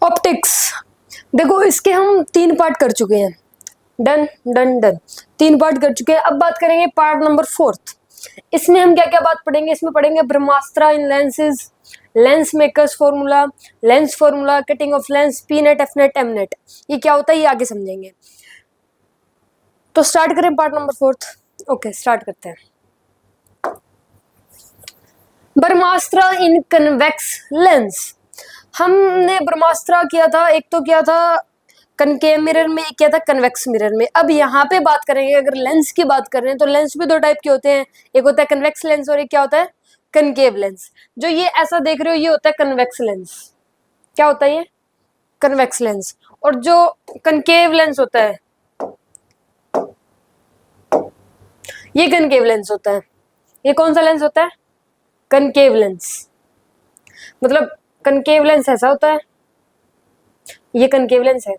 Optics, देखो इसके हम 3 पार्ट कर चुके हैं। डन डन डन, 3 पार्ट कर चुके हैं। अब बात करेंगे पार्ट नंबर 4। इसमें हम क्या क्या बात पढ़ेंगे? इसमें पढ़ेंगे ब्रह्मास्त्र in lenses, lens makers formula, lens formula, cutting of lens, P net, F net, M net. ये क्या होता है ये आगे समझेंगे। तो स्टार्ट करें पार्ट नंबर 4। ओके स्टार्ट करते हैं। ब्रह्मास्त्र इन कन्वेक्स लेंस, हमने ब्रह्मास्त्र किया था, एक तो किया था कनकेव मिरर में, एक किया था कन्वेक्स मिरर में। अब यहाँ पे बात करेंगे, अगर लेंस की बात कर रहे हैं तो लेंस भी 2 टाइप के होते हैं, एक होता है कन्वेक्स लेंस और एक क्या होता है कनकेव लेंस। जो ये ऐसा देख रहे हो ये होता है कन्वेक्स लेंस। क्या होता है ये? Convex lens. और जो कनकेव लेंस होता है ये कनकेव लेंस होता है। ये कौन सा लेंस होता है? Concave lens. मतलब कनकेव लेंस ऐसा होता है, ये कनकेव लेंस है।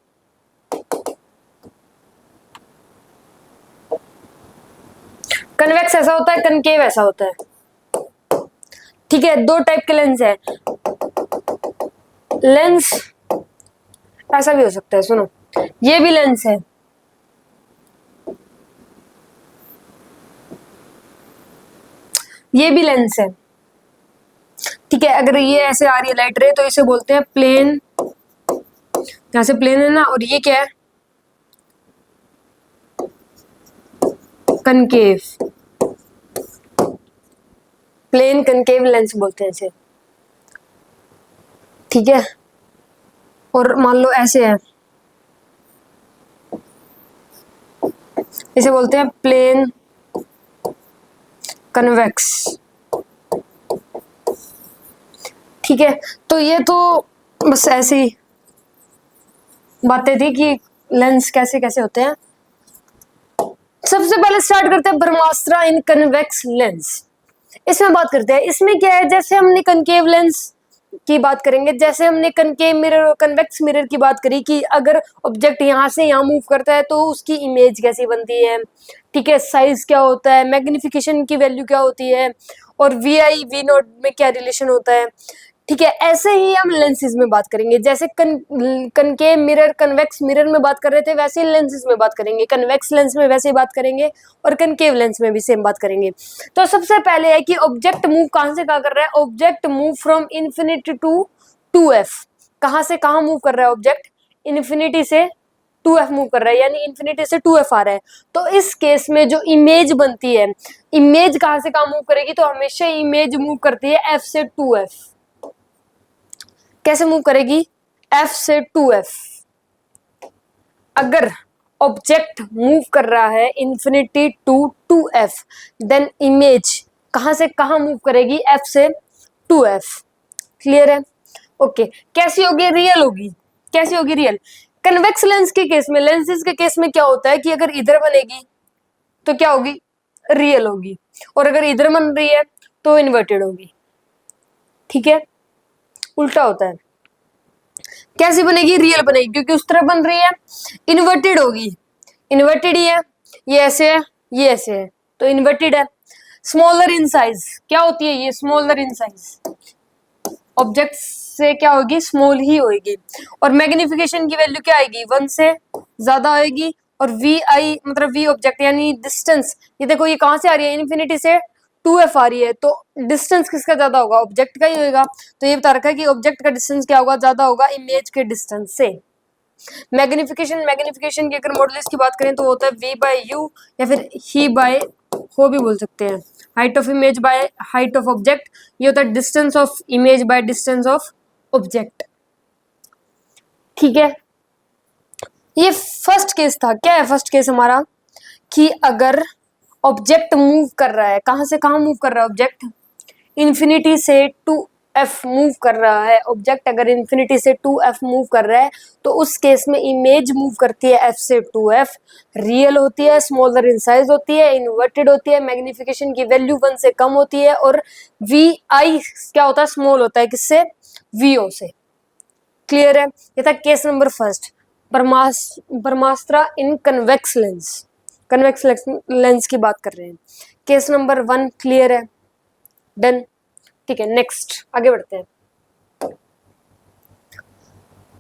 कन्वेक्स ऐसा होता है, कनकेव ऐसा होता है। ठीक है, 2 टाइप के लेंस है। लेंस ऐसा भी हो सकता है, सुनो ये भी लेंस है, ये भी लेंस है। ठीक है, अगर ये ऐसे आ रही है लाइट रे तो इसे बोलते हैं प्लेन, यहां से प्लेन है ना, और ये क्या है कनकेव, प्लेन कनकेव लेंस बोलते हैं इसे। ठीक है, और मान लो ऐसे है, इसे बोलते हैं प्लेन कन्वेक्स। ठीक है, तो ये तो बस ऐसी बातें थी कि लेंस कैसे कैसे होते हैं। सबसे पहले स्टार्ट करते हैं ब्रह्मास्त्र इन कन्वेक्स लेंस। इसमें बात करते हैं, इसमें क्या है, जैसे हमने कनकेव लेंस की बात करेंगे, जैसे हमने कनकेव मिरर और कन्वेक्स मिरर की बात करी कि अगर ऑब्जेक्ट यहाँ से यहाँ मूव करता है तो उसकी इमेज कैसी बनती है। ठीक है, साइज क्या होता है, मैग्निफिकेशन की वैल्यू क्या होती है, और वी आई वी नॉट में क्या रिलेशन होता है। ठीक है, ऐसे ही हम लेंसेज में बात करेंगे, जैसे कनकेव मिरर कन्वेक्स मिरर में बात कर रहे थे वैसे ही लेंसेज में बात करेंगे, कन्वेक्स लेंस में वैसे ही बात करेंगे और कनकेव लेंस में भी सेम बात करेंगे। तो सबसे पहले है कि ऑब्जेक्ट मूव कहां से कहां कर रहा है? Object move from infinity to 2f। कहां से कहां मूव कर रहा है ऑब्जेक्ट? इन्फिनिटी से 2f मूव कर रहा है, यानी इन्फिनिटी से 2f आ रहा है। तो इस केस में जो इमेज बनती है, इमेज कहां से कहां मूव करेगी? तो हमेशा इमेज मूव करती है f से 2f। कैसे मूव करेगी? f से 2f। अगर ऑब्जेक्ट मूव कर रहा है infinity to 2f, then image कहां से कहां मूव करेगी? f से 2f। क्लियर है? ओके, कैसी होगी? रियल होगी। कैसी होगी? रियल। कन्वेक्स लेंस के केस में, लेंसेज के केस में क्या होता है कि अगर इधर बनेगी तो क्या होगी? रियल होगी, और अगर इधर बन रही है तो इन्वर्टेड होगी। ठीक है, उल्टा होता है। कैसी बनेगी? रियल बनेगी, क्योंकि उस तरफ बन रही है, इन्वर्टेड होगी। इन्वर्टेड ही है, ये ऐसे है, ये ऐसे है, तो इन्वर्टेड है। स्मॉलर इन साइज क्या होती है? ये स्मॉलर इन साइज ऑब्जेक्ट से क्या होगी? स्मॉल ही होगी। और मैग्निफिकेशन की वैल्यू क्या आएगी? 1 से ज्यादा आएगी। और वी आई मतलब वी ऑब्जेक्ट यानी डिस्टेंस, ये देखो ये कहां से आ रही है? इन्फिनिटी से 2f आ रही है, तो डिस्टेंस किसका ज्यादा होगा? ऑब्जेक्ट का ही होगा। तो ये बता रखा है कि ऑब्जेक्ट का डिस्टेंस क्या होगा? ज्यादा होगा इमेज के डिस्टेंस से। मैग्निफिकेशन की अगर मॉडुलस की बात करें तो होता है v बाय u, या फिर ही बाय हो भी बोल सकते हैं। Height of image by height of object, ये होता है distance of image by distance of object. ठीक है, ये फर्स्ट केस था। क्या है फर्स्ट केस हमारा? कि अगर ऑब्जेक्ट मूव कर रहा है, कहां से कहां मूव कर रहा है ऑब्जेक्ट? इन्फिनिटी से 2f मूव कर रहा है ऑब्जेक्ट। अगर इन्फिनिटी से 2f मूव कर रहा है तो उस केस में इमेज मूव करती है f से 2f, रियल होती है, स्मॉलर इन साइज होती है, इन्वर्टेड होती है, मैग्निफिकेशन की वैल्यू 1 से कम होती है, और vi क्या होता है? स्मॉल होता है। किससे? vo से। क्लियर है? ये था केस नंबर फर्स्ट, ब्रह्मास्त्र इन कन्वेक्स लेंस। कन्वेक्स लेंस की बात कर रहे हैं। केस नंबर 1 क्लियर है? डन। ठीक है, नेक्स्ट आगे बढ़ते हैं।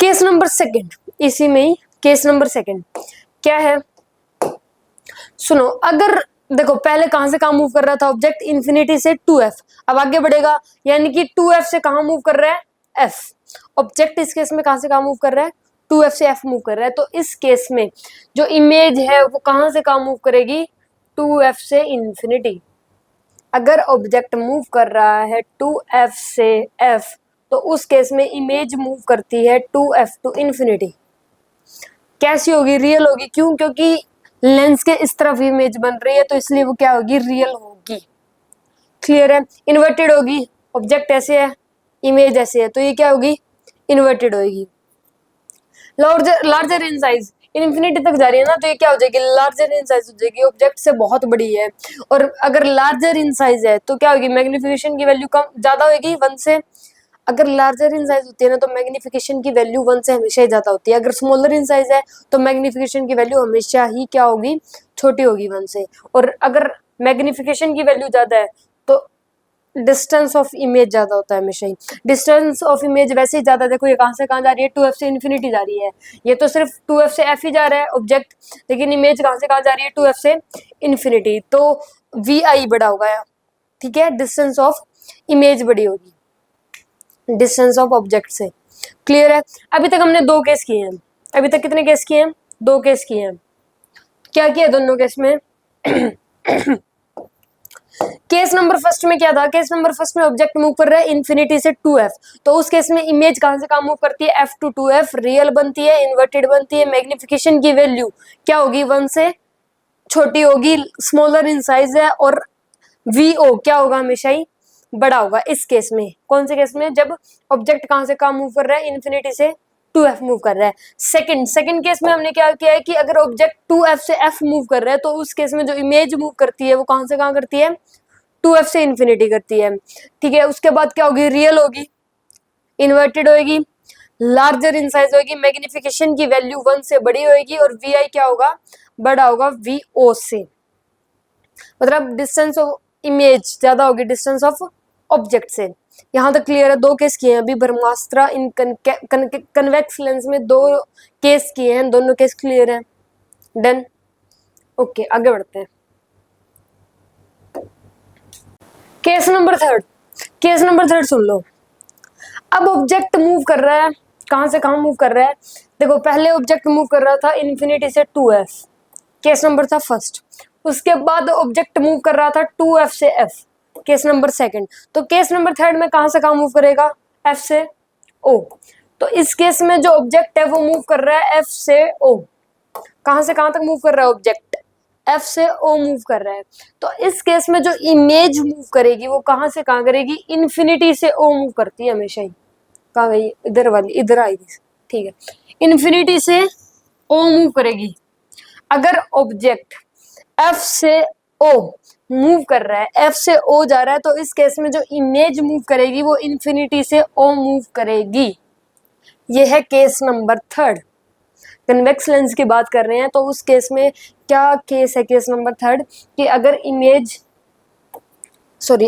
केस नंबर सेकंड, इसी में ही केस नंबर सेकंड क्या है, सुनो। अगर देखो पहले कहां से कहां मूव कर रहा था ऑब्जेक्ट, इन्फिनिटी से 2f, अब आगे बढ़ेगा यानी कि 2f से कहां मूव कर रहा है, f। ऑब्जेक्ट इस केस में कहां से कहां मूव कर रहा है, 2f से f मूव कर रहा है। तो इस केस में जो इमेज है वो कहां से कहां मूव करेगी, 2f से इन्फिनिटी। अगर ऑब्जेक्ट मूव कर रहा है 2f से f, तो उस केस में इमेज मूव करती है 2f टू इन्फिनिटी। कैसी होगी, रियल होगी। क्यों, क्योंकि लेंस के इस तरफ इमेज बन रही है, तो इसलिए वो क्या होगी, रियल होगी। क्लियर है। इन्वर्टेड होगी, ऑब्जेक्ट ऐसे है, इमेज ऐसे है, तो ये क्या होगी, इन्वर्टेड होगी। लार्जर इन साइज, इन्फिनिटी तक जा रही है ना, तो ये क्या हो जाएगी, लार्जर इन साइज हो जाएगी, ऑब्जेक्ट से बहुत बड़ी है। और अगर लार्जर इन साइज है तो क्या होगी, मैग्निफिकेशन की वैल्यू कम ज्यादा होगी 1 से। अगर लार्जर इन साइज होती है ना, तो मैग्निफिकेशन की वैल्यू 1 से हमेशा ही ज्यादा होती है। अगर स्मॉलर इन साइज है तो मैग्निफिकेशन की वैल्यू हमेशा ही क्या होगी, छोटी होगी 1 से। और अगर मैग्निफिकेशन की वैल्यू ज्यादा है तो डिस्टेंस ऑफ इमेज ज्यादा होता है हमेशा ही। डिस्टेंस ऑफ इमेज वैसे ही ज्यादा, देखो ये कहां से कहां जा रही है, 2f से इन्फिनिटी जा रही है। ये तो सिर्फ 2f से f ही जा रहा है ऑब्जेक्ट, लेकिन इमेज कहां से कहां जा रही है, 2f से इन्फिनिटी। तो vi बड़ा होगा, ठीक है, डिस्टेंस ऑफ इमेज बड़ी होगी डिस्टेंस ऑफ ऑब्जेक्ट से। क्लियर है। अभी तक हमने 2 केस किए हैं। अभी तक कितने केस किए हैं, 2 केस किए हैं। क्या किया दोनों केस में केस नंबर फर्स्ट में क्या था, केस नंबर फर्स्ट में ऑब्जेक्ट मूव कर रहा है इन्फिनिटी से 2f, तो उस केस में इमेज कहां से कहां मूव करती है, f टू 2f, रियल बनती है, इन्वर्टेड बनती है। मैग्निफिकेशन की वैल्यू क्या होगी, 1 से छोटी होगी, स्मॉलर इन साइज है, और vo क्या होगा, हमेशा ही बड़ा होगा। इस केस में, कौन से केस में, जब ऑब्जेक्ट कहां से कहां मूव कर रहा है, इन्फिनिटी से 2f मूव कर रहा है। सेकंड केस में हमने क्या किया है कि अगर ऑब्जेक्ट 2f से f मूव कर रहा है, तो उस केस में जो इमेज मूव करती है वो कहां से कहां करती है, 2f से इन्फिनिटी करती है। ठीक है, उसके बाद क्या होगी, रियल होगी, इन्वर्टेड होगी, लार्जर इन साइज होगी, मैग्निफिकेशन की वैल्यू 1 से बड़ी होगी, और vi क्या होगा, बड़ा होगा vo से। मतलब डिस्टेंस ऑफ इमेज ज्यादा होगी डिस्टेंस ऑफ ऑब्जेक्ट से। यहां तक क्लियर है। 2 केस किए हैं अभी ब्रह्मास्त्र इन कन्वेक्स लेंस में, 2 केस किए हैं, दोनों केस क्लियर है। डन। ओके, आगे बढ़ते हैं। केस नंबर थर्ड सुन लो। अब ऑब्जेक्ट मूव कर रहा है, कहां से कहां मूव कर रहा है, देखो पहले ऑब्जेक्ट मूव कर रहा था इन्फिनिटी से 2f, केस नंबर था फर्स्ट। उसके बाद ऑब्जेक्ट मूव कर रहा था 2f से f, केस नंबर सेकंड। तो केस नंबर थर्ड में कहां से कहां मूव करेगा, f से o। तो इस केस में जो ऑब्जेक्ट है वो मूव कर रहा है f से o। कहां से कहां तक मूव कर रहा है ऑब्जेक्ट, f से o मूव कर रहा है। तो इस केस में जो इमेज मूव करेगी वो कहां से कहां करेगी, इन्फिनिटी से o मूव करती है हमेशा ही। कहां गई, इधर वाली, इधर आएगी, ठीक है, इन्फिनिटी से o मूव करेगी। अगर ऑब्जेक्ट f से o मूव कर रहा है, f से o जा रहा है, तो इस केस में जो इमेज मूव करेगी वो इन्फिनिटी से o मूव करेगी। ये है case number third. Convex lens की बात कर रहे हैं, तो उस केस में क्या केस है, केस नंबर थर्ड, कि अगर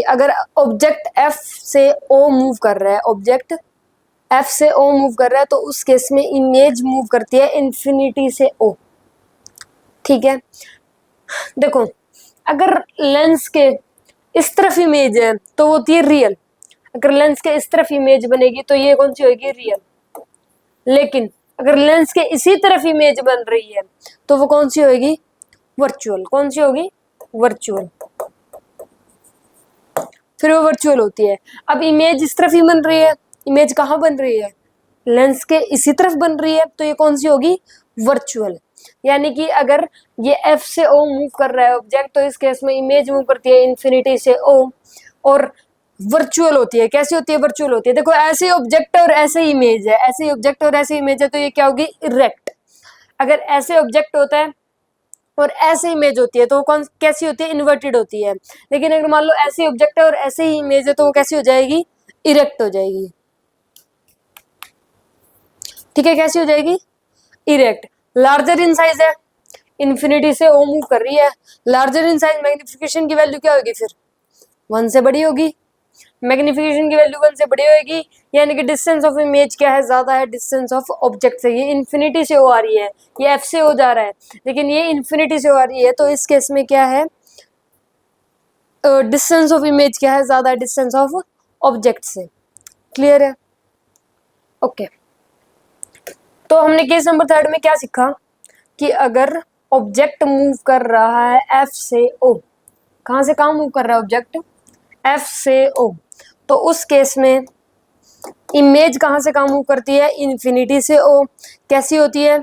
अगर ऑब्जेक्ट f से o मूव कर रहा है, ऑब्जेक्ट f से o मूव कर रहा है, तो उस केस में इमेज मूव करती है इन्फिनिटी से o। ठीक है, देखो अगर लेंस के इस तरफ इमेज है तो होती है रियल। अगर लेंस के इस तरफ इमेज बनेगी तो ये कौन सी होगी, रियल। लेकिन अगर लेंस के इसी तरफ इमेज बन रही है तो वो कौन सी होगी, वर्चुअल। कौन सी होगी, वर्चुअल। फिर वो वर्चुअल होती है। अब इमेज इस तरफ ही बन रही है, इमेज कहाँ बन रही है, लेंस के इसी तरफ बन रही है, तो ये कौन सी होगी, वर्चुअल। यानी कि अगर ये f से o मूव कर रहा है ऑब्जेक्ट, तो इस केस में इमेज मूव करती है इन्फिनिटी से o, और वर्चुअल होती है। कैसी होती है, वर्चुअल होती है। देखो ऐसे ऑब्जेक्ट और ऐसे इमेज है, ऐसे ऑब्जेक्ट और ऐसे इमेज है, तो ये क्या होगी, इरेक्ट। अगर ऐसे ऑब्जेक्ट होता है और ऐसे इमेज होती है तो वो कौन कैसी होती है, इन्वर्टेड होती है। लेकिन अगर मान लो ऐसे ऑब्जेक्ट है और ऐसे ही इमेज है तो वो कैसी हो जाएगी, इरेक्ट हो जाएगी। ठीक है, कैसी हो जाएगी, इरेक्ट। लार्जर इन साइज है, इन्फिनिटी से o मूव कर रही है, लार्जर इन साइज, मैग्निफिकेशन की वैल्यू क्या होगी, फिर 1 से बड़ी होगी। मैग्निफिकेशन की वैल्यू 1 से बड़ी होगी, यानी कि डिस्टेंस ऑफ इमेज क्या है, ज्यादा है डिस्टेंस ऑफ ऑब्जेक्ट से। ये इन्फिनिटी से ओ आ रही है, ये एफ से ओ जा रहा है, लेकिन ये इन्फिनिटी से ओ आ रही है, तो इस केस में क्या है, डिस्टेंस ऑफ इमेज क्या है, ज्यादा डिस्टेंस ऑफ ऑब्जेक्ट से। क्लियर है? ओके तो हमने केस नंबर 3 में क्या सीखा कि अगर ऑब्जेक्ट मूव कर रहा है एफ से ओ, कहां से कहां मूव कर रहा है ऑब्जेक्ट, एफ से ओ, तो उस केस में इमेज कहां से कहां मूव करती है, इन्फिनिटी से ओ। कैसी होती है,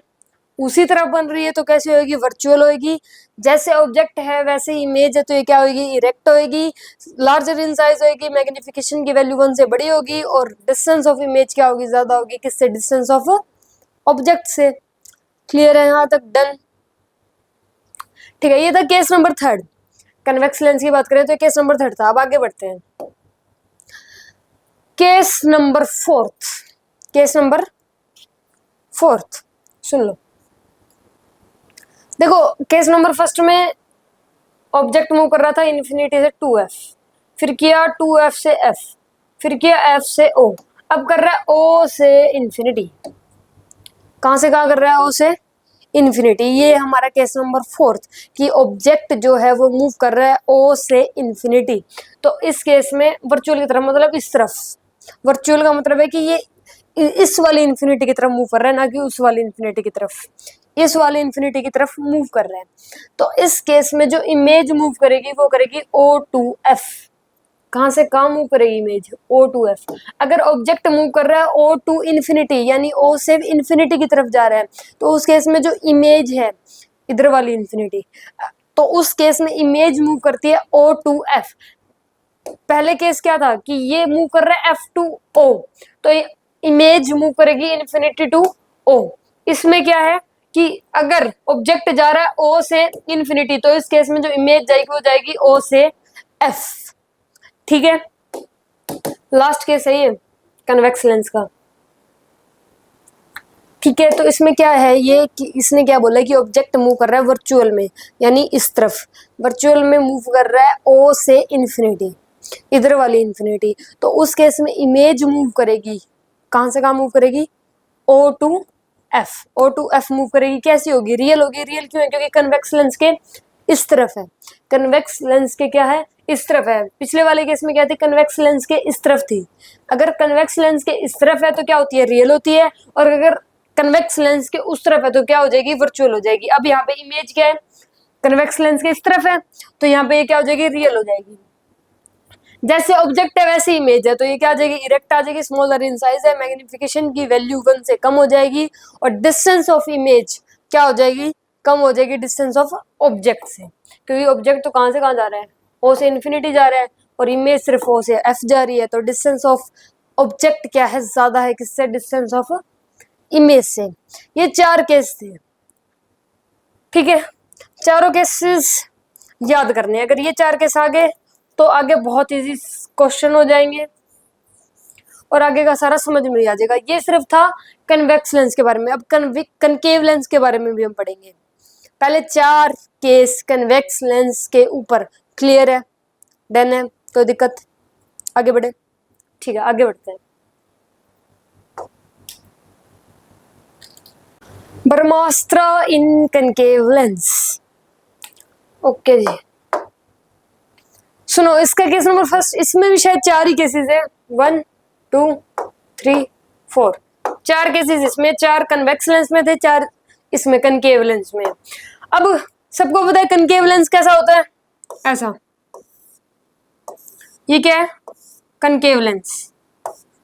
उसी तरफ बन रही है तो कैसी होगी, वर्चुअल होगी। जैसे ऑब्जेक्ट है वैसे इमेज है, तो ये क्या होगी, इरेक्ट होगी, लार्जर इन साइज होगी, मैग्निफिकेशन की वैल्यू 1 से बड़ी होगी, और डिस्टेंस ऑफ इमेज क्या होगी, ज्यादा होगी, किससे, डिस्टेंस ऑफ ऑब्जेक्ट से। क्लियर है यहां तक, डन। ठीक है, ये था केस नंबर 3। कन्वेक्स लेंस की बात करें तो केस नंबर 3 था। अब आगे बढ़ते हैं, केस नंबर 4। केस नंबर 4 सुन लो। देखो केस नंबर 1 में ऑब्जेक्ट मूव कर रहा था इन्फिनिटी से 2f, फिर किया 2f से f, फिर किया f से o, अब कर रहा है o से इन्फिनिटी। कहां से कहां कर रहा है, o से इन्फिनिटी। ये हमारा केस नंबर 4 कि ऑब्जेक्ट जो है वो मूव कर रहा है o से इन्फिनिटी। तो इस केस में वर्चुअल की तरफ, मतलब इस तरफ, वर्चुअल का मतलब है कि ये इस वाली इन्फिनिटी की तरफ मूव कर रहा है, ना कि उस वाली इन्फिनिटी की तरफ, इस वाली इन्फिनिटी की तरफ मूव कर रहा है। तो इस केस में जो इमेज मूव करेगी वो करेगी O2F। कहां से कहां मूव करेगी इमेज, O2F। अगर ऑब्जेक्ट मूव कर रहा है O टू इन्फिनिटी, यानी O से इन्फिनिटी की तरफ जा रहा है, तो उस केस में जो इमेज है इधर वाली इन्फिनिटी, तो उस केस में इमेज मूव करती है O2F। पहले केस क्या था कि ये मूव कर रहा है F टू O, तो इमेज मूव करेगी इन्फिनिटी टू O। इसमें क्या है कि अगर ऑब्जेक्ट जा रहा है O से इन्फिनिटी, तो इस केस में जो इमेज जाएगी वो जाएगी O से F। ठीक है, लास्ट केस है ये कन्वेक्स लेंस का। ठीक है, तो इसमें क्या है ये कि इसने क्या बोला कि ऑब्जेक्ट मूव कर रहा है वर्चुअल में, यानी इस तरफ वर्चुअल में मूव कर रहा है O से इन्फिनिटी, इधर वाली इन्फिनिटी। तो उस केस में इमेज मूव करेगी, कहां से कहां मूव करेगी, O2F। O2F मूव करेगी, कैसी होगी, रियल होगी। रियल क्यों है, क्योंकि कन्वेक्स लेंस के इस तरफ है, कन्वेक्स लेंस के क्या है, इस तरफ है। पिछले वाले केस में क्या थी, कन्वेक्स लेंस के इस तरफ थी। अगर कन्वेक्स लेंस के इस तरफ है तो क्या होती है, रियल होती है, और अगर कन्वेक्स लेंस के उस तरफ है तो क्या हो जाएगी, वर्चुअल हो जाएगी। अब यहाँ पे इमेज क्या है, कन्वेक्स लेंस के इस तरफ है, तो यहाँ पे ये क्या हो जाएगी, रियल हो जाएगी। जैसे ऑब्जेक्ट है वैसे इमेज है, तो ये क्या आ जाएगी, इरेक्ट आ जाएगी, स्मॉलर इन साइज है, मैग्निफिकेशन की वैल्यू 1 से कम हो जाएगी, और डिस्टेंस ऑफ इमेज क्या हो जाएगी, कम हो जाएगी डिस्टेंस ऑफ ऑब्जेक्ट से। क्योंकि ऑब्जेक्ट तो कहां से कहां जा रहा है, O से इन्फिनिटी जा रहा है, और इमेज सिर्फ O से F जा रही है, तो डिस्टेंस ऑफ ऑब्जेक्ट क्या है, ज्यादा है किससे, डिस्टेंस ऑफ इमेज से। ये 4 केस थे। ठीक है, चारों केसेस याद करने हैं। अगर ये 4 केस आ गए तो आगे बहुत इजी क्वेश्चन हो जाएंगे और आगे का सारा समझ में आ जाएगा। ये सिर्फ था कन्वेक्स लेंस के बारे में। अब कनकेव लेंस के बारे में भी हम पढ़ेंगे। पहले 4 केस कन्वेक्स लेंस के ऊपर। क्लियर है, डन है, कोई दिक्कत, आगे बढ़े। ठीक है, आगे बढ़ते हैं। ब्रह्मास्त्र इन कनकेव लेंस। ओके जी, सुनो इसका केस नंबर 1, इसमें भी शायद 4 ही केसेस है, 1 2 3 4, 4 केसेस इसमें, 4 कन्वेक्स लेंस में थे, 4 इसमें कनकेव लेंस में। अब सबको पता है कनकेव लेंस कैसा होता है, ऐसा। ये क्या है, कनकेव लेंस।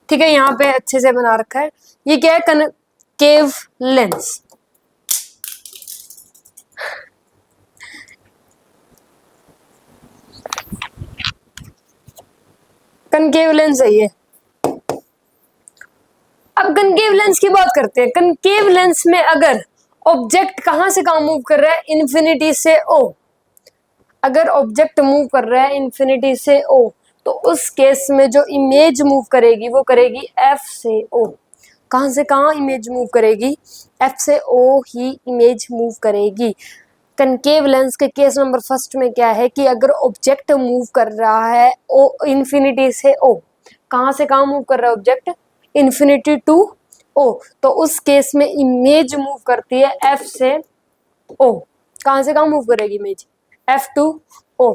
ठीक है, यहाँ पे अच्छे से बना रखा है। ये क्या है, कनकेव लेंस। कनकेव लेंस है ये। अब कनकेव लेंस की बात करते हैं। कनकेव लेंस में अगर ऑब्जेक्ट कहां से कहां मूव कर रहा है, इन्फिनिटी से O, अगर ऑब्जेक्ट मूव कर रहा है इन्फिनिटी से O, तो उस केस में जो इमेज मूव करेगी वो करेगी F से O। कहां से कहां इमेज मूव करेगी, F से O ही इमेज मूव करेगी। कनकेव लेंस के केस नंबर फर्स्ट में क्या है कि अगर ऑब्जेक्ट मूव कर रहा है ओ इन्फिनिटी से ओ, कहाँ से कहाँ मूव कर रहा है ऑब्जेक्ट, इन्फिनिटी टू ओ, तो उस केस में इमेज मूव करती है एफ से ओ, कहाँ से कहाँ मूव करेगी image, F to O.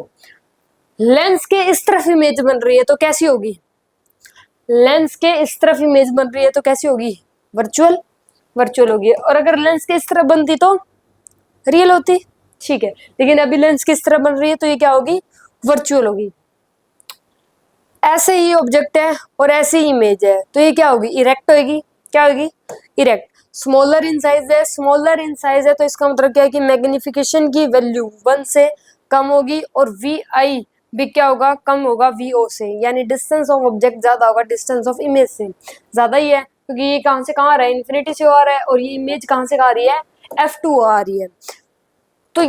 Lens के इस तरफ इमेज बन रही है तो कैसी होगी, लेंस के इस तरफ इमेज बन रही है तो कैसी होगी, वर्चुअल, वर्चुअल होगी। और अगर लेंस के इस तरफ बनती तो रियल होती, ठीक है, लेकिन अभी लेंस किस तरह बन रही है तो ये क्या होगी, वर्चुअल होगी। ऐसे ही ऑब्जेक्ट है और ऐसे ही इमेज है तो ये क्या होगी, इरेक्ट होगी, क्या होगी, इरेक्ट। स्मॉलर इन साइज है, स्मॉलर इन साइज है तो इसका मतलब क्या है कि मैग्निफिकेशन की वैल्यू 1 से कम होगी और वी आई भी क्या होगा, कम होगा वीओ से, यानी डिस्टेंस ऑफ ऑब्जेक्ट ज्यादा होगा डिस्टेंस ऑफ इमेज से, ज्यादा ही है क्योंकि ये कहां से कहां आ रहा है, इन्फिनिटी से आ रहा है और ये इमेज कहां से कहां आ रही है, F2 आ रही है। तो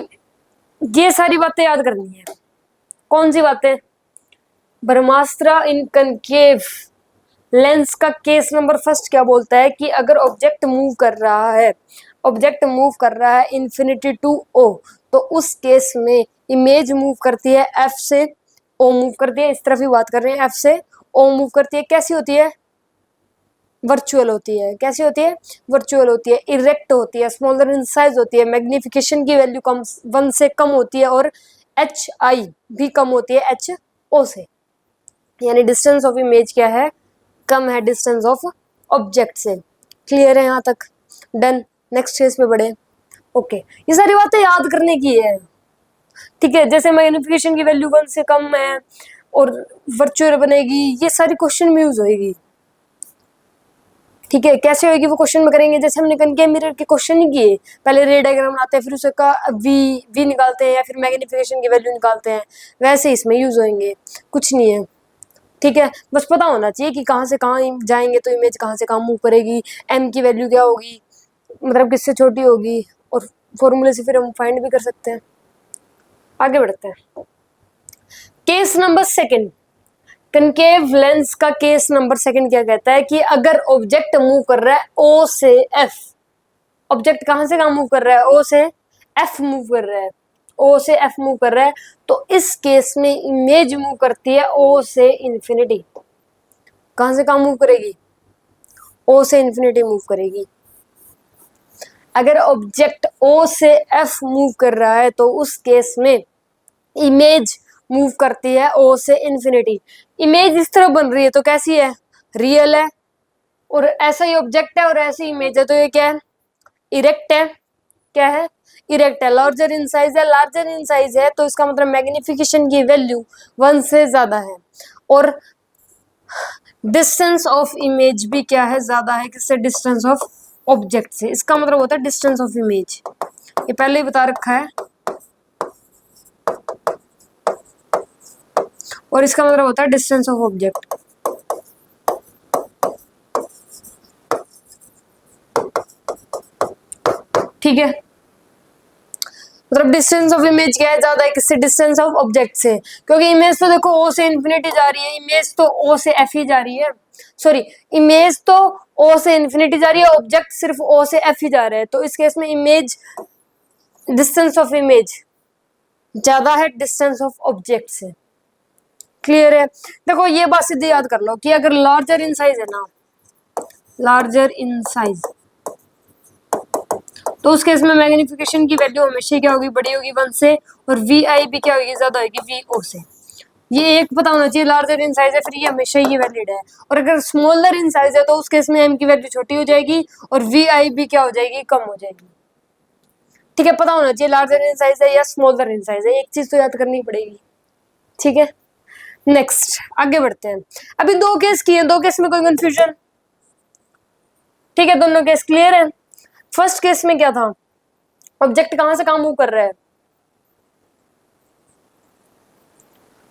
ये सारी बातें याद करनी है। कौन सी बातें, ब्रह्मास्त्र इन कनकेव लेंस का केस नंबर फर्स्ट क्या बोलता है कि अगर ऑब्जेक्ट मूव कर रहा है, ऑब्जेक्ट मूव कर रहा है इन्फिनिटी टू ओ, तो उस केस में इमेज मूव करती है एफ से ओ मूव करती है, इस तरफ ही बात कर रहे हैं, एफ से ओ मूव करती है, कैसी होती है, वर्चुअल होती है, कैसी होती है, वर्चुअल होती है, इरेक्ट होती है, स्मॉलर इन साइज होती है, मैग्निफिकेशन की वैल्यू कम 1 से कम होती है और एच आई भी कम होती है एच ओ से, यानी डिस्टेंस ऑफ इमेज क्या है, कम है डिस्टेंस ऑफ ऑब्जेक्ट से। क्लियर है यहाँ तक, डन। नेक्स्ट फेज पे बढ़े। ओके, ये सारी बातें याद करने की है, ठीक है, जैसे मैग्निफिकेशन की वैल्यू 1 से कम है और वर्चुअल बनेगी, ये सारी क्वेश्चन में यूज होगी, ठीक है। कैसे होगी वो क्वेश्चन में करेंगे, जैसे हमने कनकेव मिरर के क्वेश्चन ही किए, पहले रे डायग्राम बनाते हैं फिर उसका वी निकालते हैं या फिर मैग्निफिकेशन की वैल्यू निकालते हैं, वैसे इसमें यूज होंगे, कुछ नहीं है, ठीक है। बस पता होना चाहिए कि कहाँ से कहाँ जाएंगे तो इमेज कहाँ से कहाँ मूव करेगी, एम की वैल्यू क्या होगी, मतलब किससे छोटी होगी, और फॉर्मूले से फिर हम फाइंड भी कर सकते हैं। आगे बढ़ते हैं, case number second, concave lens का केस नंबर सेकंड क्या कहता है कि अगर ऑब्जेक्ट मूव कर रहा है ओ से एफ, ऑब्जेक्ट कहां से कहां मूव कर रहा है, ओ से एफ मूव कर रहा है, ओ से एफ मूव कर रहा है, तो इस केस में इमेज मूव करती है ओ से इन्फिनिटी, कहां से कहां मूव करेगी, ओ से इन्फिनिटी मूव करेगी। अगर ऑब्जेक्ट ओ से एफ मूव कर रहा है तो उस केस में इमेज मूव करती है ओ से इन्फिनिटी। इमेज इस तरह बन रही है तो कैसी है, रियल है, और ऐसा ही ऑब्जेक्ट है और ऐसी इमेज है तो ये क्या है, इरेक्ट है, क्या है, इरेक्ट है। लार्जर इन साइज है, लार्जर इन साइज है तो इसका मतलब मैग्निफिकेशन की वैल्यू 1 से ज्यादा है और डिस्टेंस ऑफ इमेज भी क्या है, ज्यादा है, किससे, डिस्टेंस ऑफ ऑब्जेक्ट से। इसका मतलब होता है डिस्टेंस ऑफ इमेज, ये पहले ही बता रखा है, और इसका मतलब होता है डिस्टेंस ऑफ ऑब्जेक्ट। ठीक है, मतलब डिस्टेंस ऑफ इमेज क्या है, ज्यादा है, किससे, डिस्टेंस ऑफ ऑब्जेक्ट से, क्योंकि इमेज तो देखो ओ से इन्फिनिटी जा रही है, इमेज तो ओ से एफ ही जा रही है, सॉरी, इमेज तो ओ से इन्फिनिटी जा रही है, ऑब्जेक्ट सिर्फ ओ से एफ ही जा रहा है, तो इस केस में इमेज, डिस्टेंस ऑफ इमेज ज्यादा है डिस्टेंस ऑफ ऑब्जेक्ट से। क्लियर है, देखो ये बात सीधे याद कर लो कि अगर लार्जर इन साइज है ना, लार्जर इन साइज, तो उस केस में मैग्निफिकेशन की वैल्यू हमेशा क्या होगी, बड़ी होगी 1 से, और वी आई भी क्या होगी, ज्यादा होगी वी ओ से। ये एक पता होना चाहिए, लार्जर इन साइज है फिर ये हमेशा ही वैलिड है, और अगर स्मॉलर इन साइज है तो उस केस में एम की वैल्यू छोटी हो जाएगी और वी आई भी क्या हो जाएगी, कम हो जाएगी। ठीक है, पता होना चाहिए लार्जर इन साइज है या स्मॉलर इन साइज है, एक चीज तो याद करनी पड़ेगी। ठीक है, नेक्स्ट आगे बढ़ते हैं। अभी 2 केस किए, 2 केस में कोई कंफ्यूजन, ठीक है, दोनों केस क्लियर है। फर्स्ट केस में क्या था, ऑब्जेक्ट कहां से कहां मूव कर रहा है,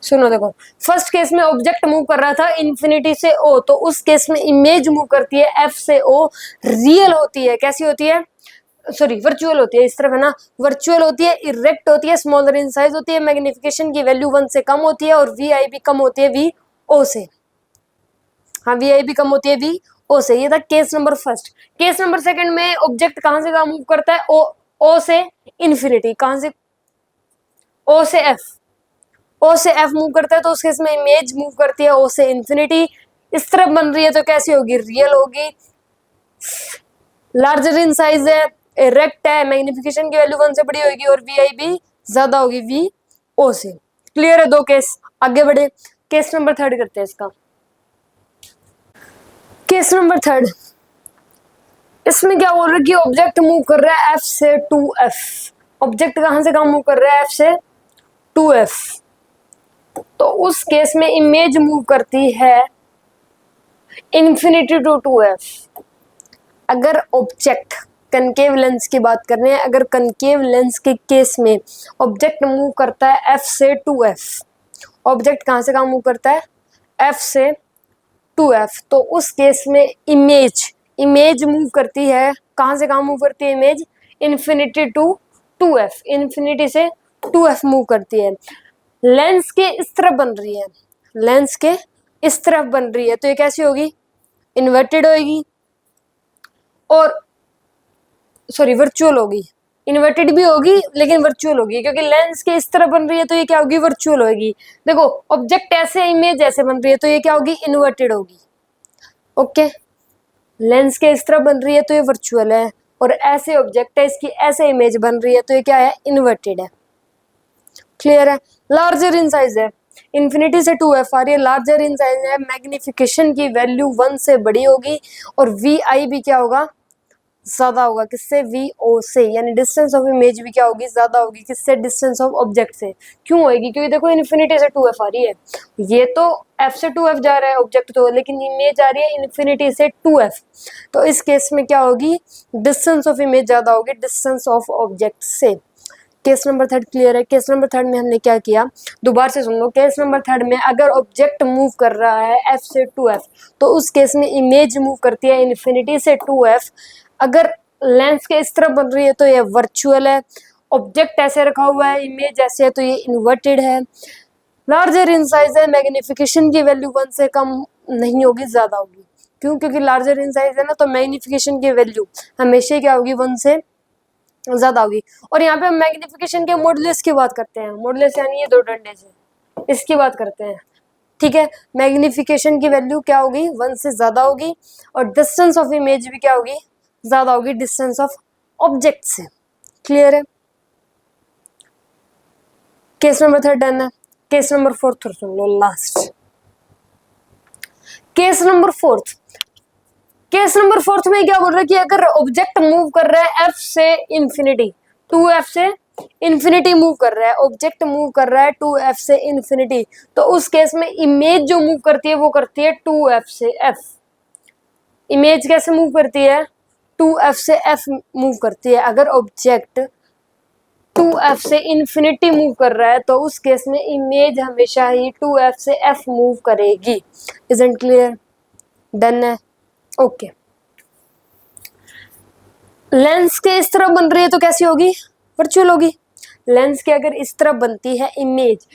सुनो देखो, फर्स्ट केस में ऑब्जेक्ट मूव कर रहा था इन्फिनिटी से ओ, तो उस केस में इमेज मूव करती है एफ से ओ, रियल होती है, कैसी होती है, सॉरी वर्चुअल होती है, इस तरफ है ना, वर्चुअल होती है, इरेक्ट होती है, स्मॉलर इन साइज होती है, मैग्निफिकेशन की वैल्यू 1 से कम होती है और वी आई भी कम होती है वी ओ से, हाँ वी आई भी कम होती है वी ओ से। ये था case number first. Case number second में ऑब्जेक्ट कहां से कहां मूव करता है, ओ ओ से इन्फिनिटी, कहां से, ओ से एफ, ओ से एफ मूव करता है तो उस केस में इमेज मूव करती है ओ से इन्फिनिटी, इस तरफ बन रही है तो कैसी होगी, रियल होगी, लार्जर इन साइज है, इरेक्ट है, मैग्निफिकेशन की वैल्यू 1 से बड़ी होगी और वी आई भी ज्यादा होगी वी ओ से। क्लियर है, दो केस। आगे बढ़े, केस नंबर 3 करते हैं इसका। केस नंबर 3, इसमें क्या बोल रहा है कि ऑब्जेक्ट मूव कर रहा है एफ से टू एफ। ऑब्जेक्ट कहां से कहां मूव कर रहा है, एफ से टू एफ, तो उस केस में इमेज मूव करती है इन्फिनिटी टू टू एफ। अगर ऑब्जेक्ट कनकेव लेंस की बात कर रहे हैं, अगर कनकेव लेंस के केस में ऑब्जेक्ट मूव करता है एफ से टू एफ, ऑब्जेक्ट कहां से कहां मूव करता है, एफ से टू एफ, तो उस केस में इमेज मूव करती है, कहां से कहां मूव करती है image, infinity to two F, infinity से टू एफ मूव करती है। लेंस के इस तरफ बन रही है, लेंस के इस तरफ बन रही है तो ये कैसी होगी, इन्वर्टेड होगी और सॉरी वर्चुअल होगी, इन्वर्टेड भी होगी लेकिन वर्चुअल होगी, क्योंकि लेंस के इस तरह बन रही है तो ये क्या होगी, वर्चुअल होगी। देखो ऑब्जेक्ट ऐसे, इमेज ऐसे बन रही है तो ये क्या होगी, इन्वर्टेड होगी। ओके, लेंस के इस तरह बन रही है तो ये वर्चुअल है, और ऐसे ऑब्जेक्ट है, इसकी ऐसे इमेज बन रही है तो ये क्या है, इन्वर्टेड है। क्लियर है। लार्जर इन साइज है, इन्फिनिटी से टू एफ आ रही है, लार्जर इन साइज है, मैग्निफिकेशन की वैल्यू 1 से बड़ी होगी और वी आई भी क्या होगा, ज्यादा होगा, किससे, वी ओ से, यानी डिस्टेंस ऑफ इमेज भी क्या होगी, ज्यादा होगी, किससे, डिस्टेंस ऑफ ऑब्जेक्ट से। क्यों होगी, क्योंकि देखो इन्फिनिटी से टू एफ आ रही है, ये तो एफ से टू एफ जा रहा है ऑब्जेक्ट तो, लेकिन इमेज आ रही है इन्फिनिटी से टू एफ, तो इस केस में क्या होगी, डिस्टेंस ऑफ इमेज ज्यादा होगी डिस्टेंस ऑफ ऑब्जेक्ट से। केस नंबर 3 क्लियर है। केस नंबर 3 में हमने क्या किया, दोबारा से सुन लो। केस नंबर 3 में अगर ऑब्जेक्ट मूव कर रहा है एफ से टू एफ, तो उस केस में इमेज मूव करती है इन्फिनिटी से टू एफ। अगर लेंस के इस तरफ बन रही है तो ये वर्चुअल है, ऑब्जेक्ट ऐसे रखा हुआ है, इमेज ऐसे है तो ये इन्वर्टेड है। लार्जर इन साइज है, मैग्निफिकेशन की वैल्यू 1 से कम नहीं होगी, ज्यादा होगी। क्यों, क्योंकि लार्जर इन साइज है ना, तो मैग्निफिकेशन की वैल्यू हमेशा क्या होगी, 1 से ज्यादा होगी। और यहाँ पे हम मैग्निफिकेशन के मॉडुलस की बात करते हैं, मॉडुलस यानी ये दो डंडे से, इसकी बात करते हैं। ठीक है, मैग्निफिकेशन की वैल्यू क्या होगी, 1 से ज्यादा होगी, और डिस्टेंस ऑफ इमेज भी क्या होगी, ज्यादा होगी डिस्टेंस ऑफ ऑब्जेक्ट से। क्लियर है। केस नंबर 3 डन है। केस नंबर 4 सुन लो, last case number 4। Case number 4 में क्या बोल रहा है कि अगर ऑब्जेक्ट मूव कर रहा है एफ से इन्फिनिटी, टू एफ से इन्फिनिटी मूव कर रहा है, ऑब्जेक्ट मूव कर रहा है टू एफ से इन्फिनिटी, तो उस केस में इमेज जो मूव करती है वो करती है टू एफ से एफ। इमेज कैसे मूव करती है, टू एफ से एफ मूव करती है। अगर ऑब्जेक्ट टू एफ से इन्फिनिटी मूव कर रहा है तो उस केस में इमेज हमेशा ही टू एफ से एफ मूव करेगी। इजंट क्लियर, डन है। ओके, लेंस के इस तरह बन रही है तो कैसी होगी, वर्चुअल होगी। लेंस के अगर इस तरह बनती है इमेज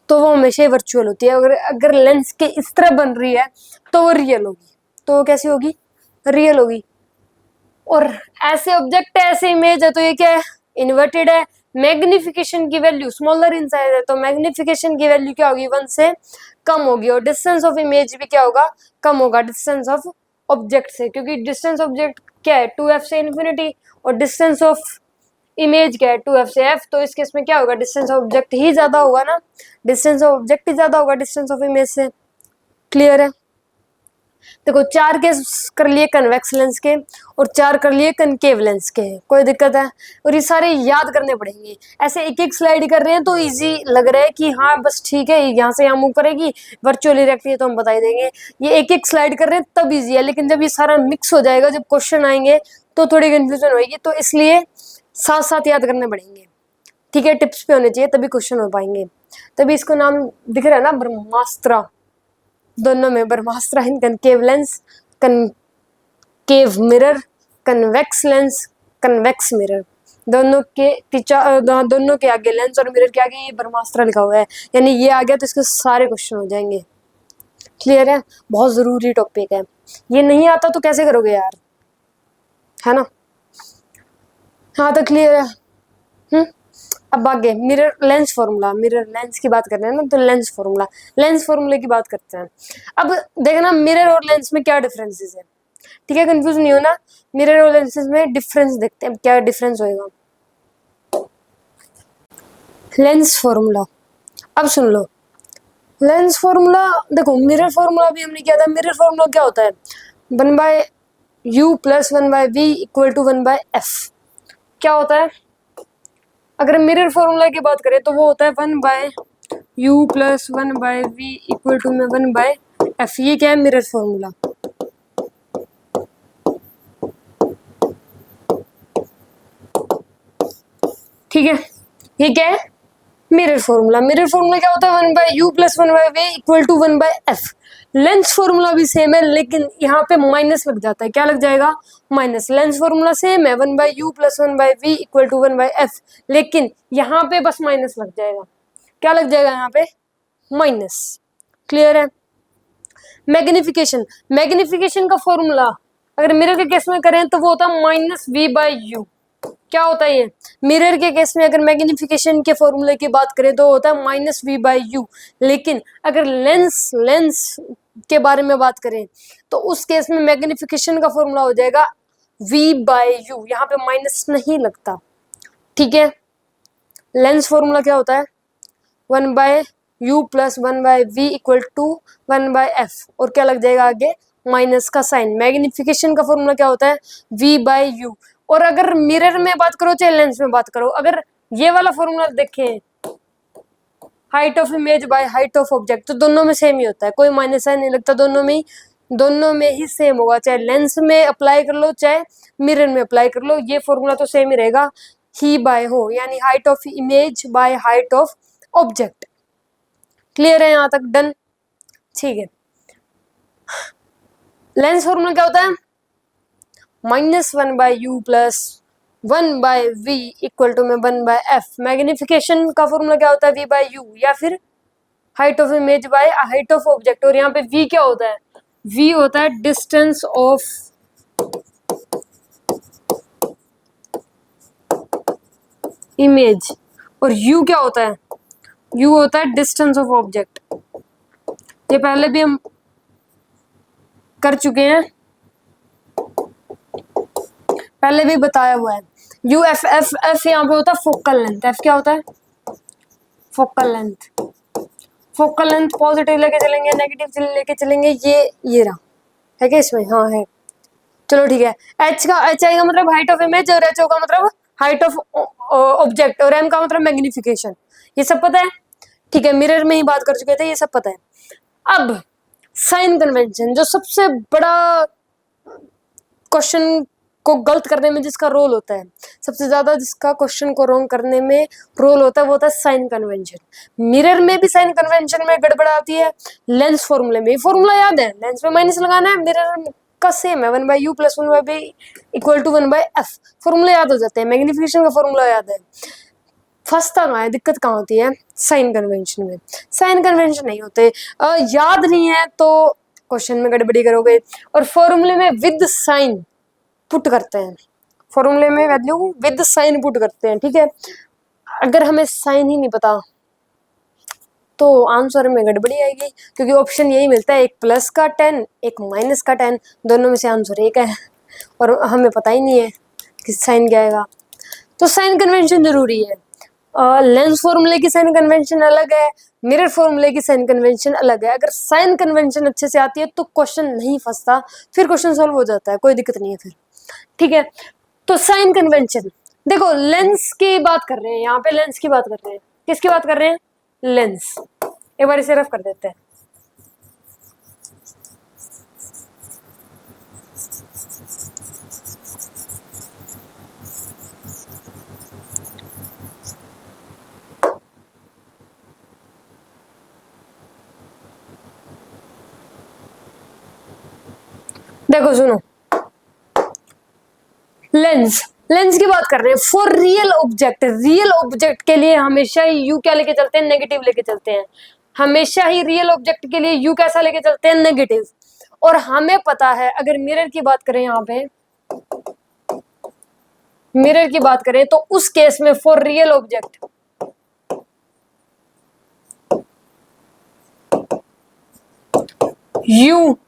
तो वो हमेशा ही वर्चुअल होती है। अगर लेंस के इस तरह बन रही है तो वो रियल होगी, तो वो कैसी होगी, रियल होगी। और ऐसे ऑब्जेक्ट है, ऐसे इमेज है तो ये क्या है, इन्वर्टेड है। मैग्निफिकेशन की वैल्यू स्मॉलर इन साइज है तो मैग्निफिकेशन की वैल्यू क्या होगी, 1 से कम होगी, और डिस्टेंस ऑफ इमेज भी क्या होगा, कम होगा डिस्टेंस ऑफ ऑब्जेक्ट से, क्योंकि डिस्टेंस ऑब्जेक्ट क्या है, टू एफ से इन्फिनिटी, और डिस्टेंस ऑफ इमेज क्या है, टू एफ से एफ, तो इस केस में क्या होगा, डिस्टेंस ऑफ ऑब्जेक्ट ही ज्यादा होगा ना, डिस्टेंस ऑफ ऑब्जेक्ट ही ज्यादा होगा डिस्टेंस ऑफ इमेज से। क्लियर है। देखो 4 केस कर लिए कन्वेक्स लेंस के और 4 कर लिए कनकेव लेंस के, कोई दिक्कत है, और ये सारे याद करने पड़ेंगे। ऐसे एक एक स्लाइड कर रहे हैं तो इजी लग रहा है कि हाँ बस ठीक है, यहाँ से यहाँ मूव करेगी, वर्चुअली रखती है तो हम बता ही देंगे। ये एक एक स्लाइड कर रहे हैं तब इजी है, लेकिन जब ये सारा मिक्स हो जाएगा, जब क्वेश्चन आएंगे तो थोड़ी कंफ्यूजन होगी, तो इसलिए साथ साथ याद करने पड़ेंगे। ठीक है, टिप्स पे होने चाहिए तभी क्वेश्चन हो पाएंगे। तभी इसको नाम दिख रहा है ना, ब्रह्मास्त्र, दोनों में ब्रह्मास्त्र in concave lens, concave mirror, convex lens, convex mirror, दोनों के आगे लेंस और मिरर के आगे ये ब्रह्मास्त्र लिखा हुआ है, यानी ये आ गया तो इसके सारे क्वेश्चन हो जाएंगे। क्लियर है, बहुत जरूरी टॉपिक है, ये नहीं आता तो कैसे करोगे यार, है ना, हाँ तो क्लियर है। अब आगे mirror lens formula, mirror lens की बात कर रहे हैं ना, तो लेंस फॉर्मूला, लेंस फॉर्मूले की बात करते हैं। अब देखना मिरर और लेंस में क्या डिफरेंसेस है, ठीक है, कंफ्यूज नहीं होना। मिरर और लेंसेज में डिफरेंस देखते हैं, क्या डिफरेंस होएगा। लेंस फॉर्मूला, अब सुन लो। लेंस फॉर्मूला देखो, मिरर फॉर्मूला भी हमने किया था। मिरर फॉर्मूला क्या होता है, 1/u plus 1/v equal to 1/f। क्या होता है, अगर मिरर फॉर्मूला की बात करें तो वो होता है 1/u plus 1/v equal to में 1/f। ये क्या है, मिरर फॉर्मूला। ठीक है, ये क्या है, मिरर फॉर्मूला। मिरर फॉर्मूला क्या होता है, 1/u plus 1/v equal to 1/f। Lens formula भी सेम है, लेकिन यहाँ पे माइनस लग जाता है। क्या लग जाएगा, माइनस। लेंस फॉर्मूला सेम है, 1/u plus 1/v equal to 1/f, लेकिन यहाँ पे बस माइनस लग जाएगा। क्या लग जाएगा यहाँ पे, माइनस। क्लियर है। मैग्निफिकेशन, मैग्निफिकेशन का फॉर्मूला अगर मिरर के केस में करें तो वो होता है -v/u। क्या होता है ये, मिरर के केस में अगर मैग्निफिकेशन के फॉर्मूले की बात करें तो होता है -v/u, लेकिन अगर लेंस के बारे में बात करें तो उस केस में मैग्निफिकेशन का फॉर्मूला हो जाएगा v/u। यहाँ पे माइनस नहीं लगता। ठीक है, लेंस फॉर्मूला क्या होता है, 1/u plus 1/v equal to 1/f, और क्या लग जाएगा आगे, माइनस का साइन। मैग्निफिकेशन का फॉर्मूला क्या होता है, v/u। और अगर मिरर में बात करो चाहे लेंस में बात करो, अगर ये वाला फॉर्मूला देखें, height of image by height of object, तो दोनों में सेम ही होता है, कोई माइनस साइन नहीं लगता। दोनों में ही सेम होगा, चाहे लेंस में अप्लाई कर लो चाहे मिरर में अप्लाई कर लो, ये फॉर्मूला तो सेम ही रहेगा, ही बाय हो, यानी height of image by height of object. Clear है यहाँ तक, डन। ठीक है, लेंस फॉर्मूला क्या होता है, -1/u plus 1/v equal to में 1/f। मैग्निफिकेशन का फॉर्मूला क्या होता है, v/u, या फिर height of image by height of object. और यहाँ पे v क्या होता है, v होता है डिस्टेंस ऑफ इमेज, और u क्या होता है, u होता है डिस्टेंस ऑफ ऑब्जेक्ट। ये पहले भी हम कर चुके हैं, पहले भी बताया हुआ है। यू एफ एफ एफ यहाँ पे होता है फोकल लेंथ। एफ क्या होता है, focal length. Focal length positive लेके चलेंगे, नेगेटिव लेके चलेंगे, ये रहा है क्या इसमें, हाँ है। चलो ठीक है, एच आएगा मतलब हाइट ऑफ इमेज, और एच का मतलब हाइट ऑफ ऑब्जेक्ट, और एम का मतलब मैग्निफिकेशन। ये सब पता है, ठीक है, मिरर में ही बात कर चुके थे, ये सब पता है। अब साइन कन्वेंशन, जो सबसे बड़ा क्वेश्चन को गलत करने में जिसका रोल होता है, सबसे ज्यादा जिसका क्वेश्चन को रॉन्ग करने में रोल होता है, वो होता है साइन कन्वेंशन। मिरर में भी साइन कन्वेंशन में गड़बड़ आती है, लेंस फॉर्मूले में, फॉर्मूला याद है, लेंस में माइनस लगाना है, मिरर का सेम है, 1/u plus 1/v equal to 1/f। Formula याद हो जाते हैं, मैग्निफिकेशन का फॉर्मूला याद है। फंसता कहाँ है, दिक्कत कहाँ होती है, साइन कन्वेंशन में। साइन कन्वेंशन नहीं होते, याद नहीं है तो क्वेश्चन में गड़बड़ी करोगे। और फॉर्मूले में विद साइन पुट करते हैं, फॉर्मूले में वैल्यू विद साइन पुट करते हैं। ठीक है, अगर हमें साइन ही नहीं पता तो आंसर में गड़बड़ी आएगी, क्योंकि ऑप्शन यही मिलता है, एक प्लस का 10 एक माइनस का 10, दोनों में से आंसर एक है, और हमें पता ही नहीं है कि साइन क्या आएगा। तो साइन कन्वेंशन जरूरी है। लेंस फॉर्मूले की साइन कन्वेंशन अलग है, मिरर फॉर्मूले की साइन कन्वेंशन अलग है। अगर साइन कन्वेंशन अच्छे से आती है तो क्वेश्चन नहीं फंसता, फिर क्वेश्चन सॉल्व हो जाता है, कोई दिक्कत नहीं है फिर। ठीक है, तो साइन कन्वेंशन देखो, लेंस की बात कर रहे हैं, यहाँ पे लेंस की बात कर रहे हैं, किसकी बात कर रहे हैं, लेंस। एक बार इसे रफ कर देते हैं। देखो सुनो, लेंस, लेंस की बात कर रहे हैं for real object. Real object के लिए हमेशा ही यू क्या लेके चलते हैं, नेगेटिव लेके चलते हैं। हमेशा ही रियल ऑब्जेक्ट के लिए यू कैसा लेके चलते हैं, नेगेटिव। और हमें पता है, अगर मिरर की बात करें यहाँ पे, मिरर की बात करें तो उस केस में फॉर रियल ऑब्जेक्ट यू,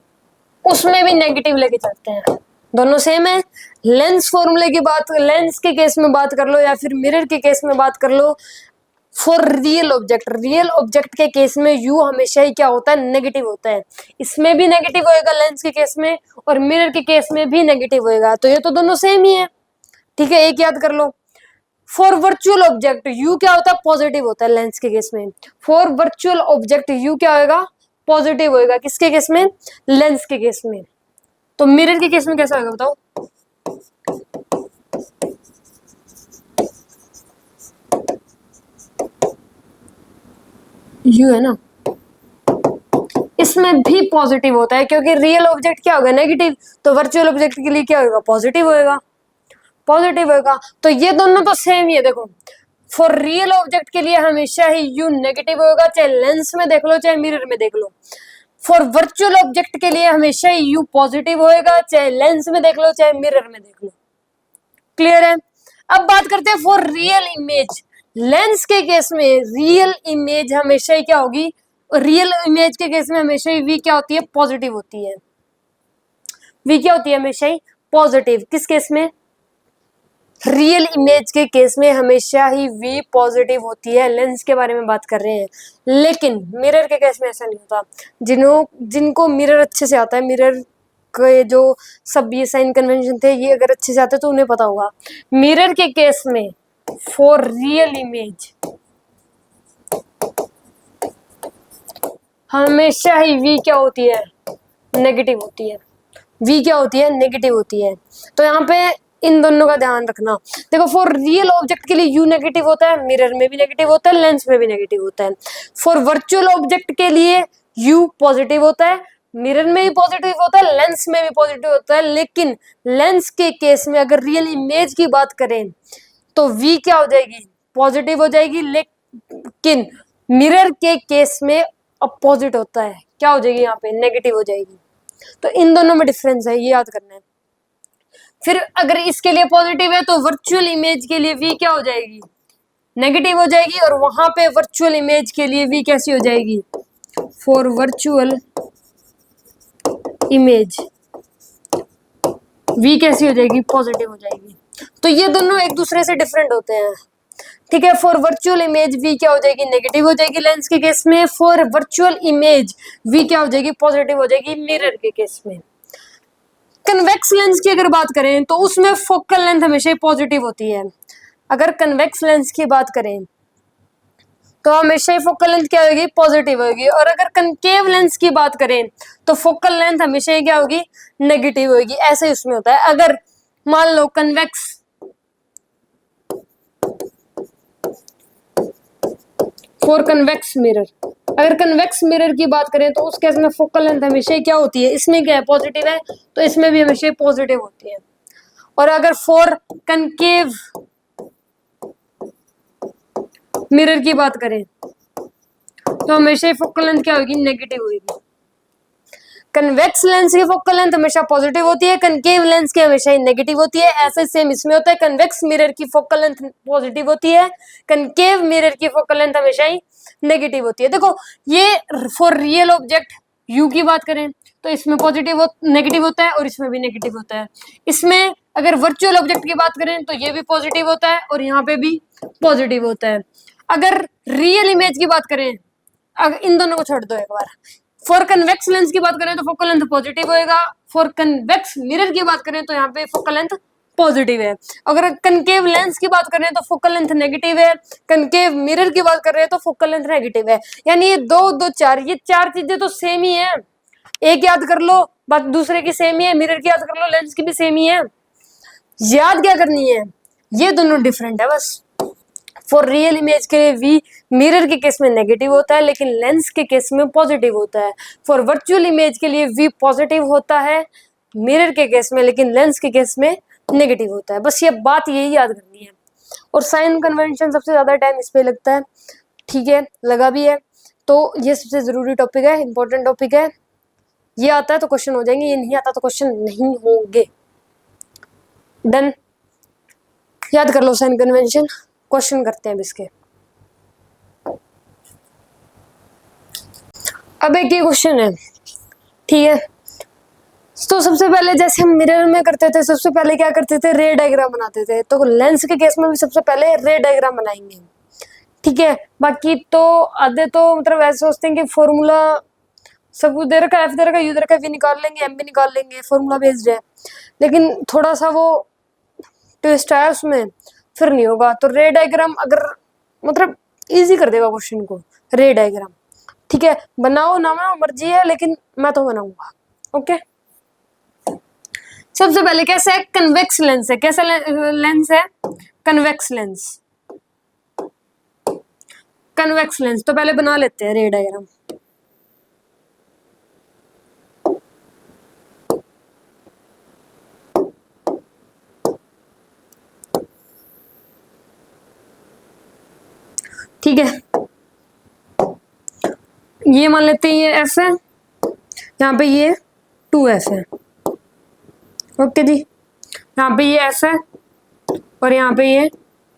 उसमें भी नेगेटिव लेके चलते हैं, दोनों सेम है। लेंस फॉर्मूले की बात, लेंस के केस में बात कर लो या फिर मिरर के केस में बात कर लो, फॉर रियल ऑब्जेक्ट के केस में यू हमेशा ही क्या होता है, नेगेटिव होता है। इसमें भी नेगेटिव होएगा लेंस के केस में, और मिरर के केस में भी नेगेटिव होएगा, तो ये तो दोनों सेम ही है। ठीक है, एक याद कर लो। फॉर वर्चुअल ऑब्जेक्ट यू क्या होता है, पॉजिटिव होता है लेंस के केस में। फॉर वर्चुअल ऑब्जेक्ट यू क्या होगा, पॉजिटिव होएगा, किसके केस में, लेंस के केस में। तो मिरर के केस में कैसा होगा बताओ, यू है ना, इसमें भी पॉजिटिव होता है क्योंकि रियल ऑब्जेक्ट क्या होगा, नेगेटिव, तो वर्चुअल ऑब्जेक्ट के लिए क्या होगा, पॉजिटिव होएगा, पॉजिटिव होएगा। तो ये दोनों तो सेम ही है। देखो फॉर रियल ऑब्जेक्ट के लिए हमेशा ही यू नेगेटिव होगा, चाहे लेंस में देख लो चाहे मिरर में देख लो। फॉर वर्चुअल ऑब्जेक्ट के लिए हमेशा ही यू पॉजिटिव होएगा, चाहे लेंस में देख लो चाहे मिरर में देख लो। क्लियर है। अब बात करते हैं फॉर रियल इमेज। लेंस के केस में रियल इमेज हमेशा ही क्या होगी, रियल इमेज के केस में हमेशा ही वी क्या होती है, पॉजिटिव होती है। वी क्या होती है, हमेशा ही पॉजिटिव। किस केस में, रियल इमेज के केस में हमेशा ही वी पॉजिटिव होती है। लेंस के बारे में बात कर रहे हैं, लेकिन मिरर के केस में ऐसा नहीं होता। जिनको मिरर अच्छे से आता है, मिरर के जो सब ये साइन कन्वेंशन थे ये अगर अच्छे से आते तो उन्हें पता होगा। मिरर के केस में फॉर रियल इमेज हमेशा ही वी क्या होती है, नेगेटिव होती है। वी क्या होती है, नेगेटिव होती है। तो यहाँ पे इन दोनों का ध्यान रखना। देखो फॉर रियल ऑब्जेक्ट के लिए यू नेगेटिव होता है, मिरर में भी नेगेटिव होता है, लेंस में भी नेगेटिव होता है। फॉर वर्चुअल ऑब्जेक्ट के लिए यू पॉजिटिव होता है, मिरर में भी पॉजिटिव होता है, लेंस में भी पॉजिटिव होता है। लेकिन लेंस के केस में अगर रियल इमेज की बात करें तो वी क्या हो जाएगी, पॉजिटिव हो जाएगी। लेकिन मिरर के केस में अपोजिट होता है, क्या हो जाएगी, यहाँ पे नेगेटिव हो जाएगी। तो इन दोनों में डिफरेंस है, ये याद करना है। फिर अगर इसके लिए पॉजिटिव है तो वर्चुअल इमेज के लिए वी क्या हो जाएगी, नेगेटिव हो जाएगी, और वहां पे वर्चुअल इमेज के लिए वी कैसी हो जाएगी, फॉर वर्चुअल इमेज वी कैसी हो जाएगी, पॉजिटिव हो जाएगी। तो ये दोनों एक दूसरे से डिफरेंट होते हैं। ठीक है, फॉर वर्चुअल इमेज वी क्या हो जाएगी, नेगेटिव हो जाएगी लेंस के केस में। फॉर वर्चुअल इमेज वी क्या हो जाएगी, पॉजिटिव हो जाएगी मिरर के केस में। कन्वेक्स लेंस की अगर बात करें तो उसमें फोकल लेंथ हमेशा पॉजिटिव होती है। अगर कन्वेक्स लेंस की बात करें तो हमेशा ही फोकल लेंथ क्या होगी, पॉजिटिव होगी। और अगर कनकेव लेंस की बात करें तो फोकल लेंथ हमेशा ही क्या होगी, नेगेटिव होगी। ऐसे ही उसमें होता है। अगर मान लो कन्वेक्स फॉर कन्वेक्स मिरर, अगर कन्वेक्स मिरर की बात करें तो उस केस में फोकल लेंथ हमेशा क्या होती है, इसमें क्या है, पॉजिटिव है, तो इसमें भी हमेशा पॉजिटिव होती है। और अगर फॉर कनकेव मिरर की बात करें तो हमेशा फोकल लेंथ क्या होगी, नेगेटिव होगी। कन्वेक्स लेंस की फोकल लेंथ हमेशा पॉजिटिव होती है, कनकेव लेंस की हमेशा ही नेगेटिव होती है। ऐसे सेम इसमें होता है, कन्वेक्स मिरर की फोकल लेंथ पॉजिटिव होती है, कनकेव मिरर की फोकल लेंथ हमेशा ही नेगेटिव होती है। देखो ये फॉर रियल ऑब्जेक्ट यू की बात करें तो इसमें पॉजिटिव नेगेटिव होता है और इसमें भी नेगेटिव होता है। इसमें अगर वर्चुअल ऑब्जेक्ट की बात करें तो ये भी पॉजिटिव होता है और यहाँ पे भी पॉजिटिव होता है। अगर रियल इमेज की बात करें, अगर इन दोनों को छोड़ दो एक बार, फॉर कन्वेक्स लेंस की बात करें तो फोकल लेंथ पॉजिटिव होएगा, फॉर कन्वेक्स मिरर की बात करें तो यहाँ पे फोकल लेंथ पॉजिटिव है। अगर कनकेव लेंस की बात करें तो फोकल लेंथ नेगेटिव है, कनकेव मिरर की बात कर रहे हैं तो फोकल लेंथ नेगेटिव है। यानी ये दो दो चार, ये चार चीजें तो सेम ही है। एक याद कर लो, बात दूसरे की सेम ही है, मिरर की याद कर लो, लेंस की भी सेम ही है। याद क्या करनी है, ये दोनों डिफरेंट है बस। फॉर रियल इमेज के लिए वी मिरर के केस में नेगेटिव होता है लेकिन लेंस के केस में पॉजिटिव होता है। फॉर वर्चुअल इमेज के लिए वी पॉजिटिव होता है मिरर के केस में, लेकिन लेंस के केस में नेगेटिव होता है। बस ये बात यही याद करनी है। और साइन कन्वेंशन सबसे ज्यादा टाइम इस पे लगता है, ठीक है, लगा भी है। तो ये सबसे जरूरी टॉपिक है, इंपॉर्टेंट टॉपिक है। ये आता है तो क्वेश्चन हो जाएंगे, ये नहीं आता तो क्वेश्चन नहीं होंगे। डन। याद कर लो साइन कन्वेंशन। क्वेश्चन करते हैं अब इसके। अब एक ये क्वेश्चन है, ठीक है। तो सबसे पहले जैसे हम मिरर में करते थे, सबसे पहले क्या करते थे, रे डायग्राम बनाते थे। तो लेंस के केस में भी सबसे पहले रे डायग्राम बनाएंगे, ठीक है। बाकी तो आधे तो मतलब ऐसे सोचते हैं कि फॉर्मूला सब कुछ दे रखा है, एफ दे रखा है, यू दे रखा है, वी निकाल लेंगे, एम भी निकाल लेंगे, फॉर्मूला बेस्ड है। लेकिन थोड़ा सा वो ट्विस्ट है उसमें, फिर नहीं होगा। तो रे डायग्राम अगर मतलब इजी कर देगा क्वेश्चन को, रे डायग्राम, ठीक है। बनाओ ना बनाओ मर्जी है, लेकिन मैं तो बनाऊंगा, ओके। सबसे पहले कैसा है, कन्वेक्स लेंस है। कैसा लेंस है, कन्वेक्स लेंस। कन्वेक्स लेंस तो पहले बना लेते हैं रे डायग्राम। ठीक है, ये मान लेते हैं ये एफ है, यहाँ पे ये 2f है, ओके जी। यहाँ पे ये f है और यहाँ पे ये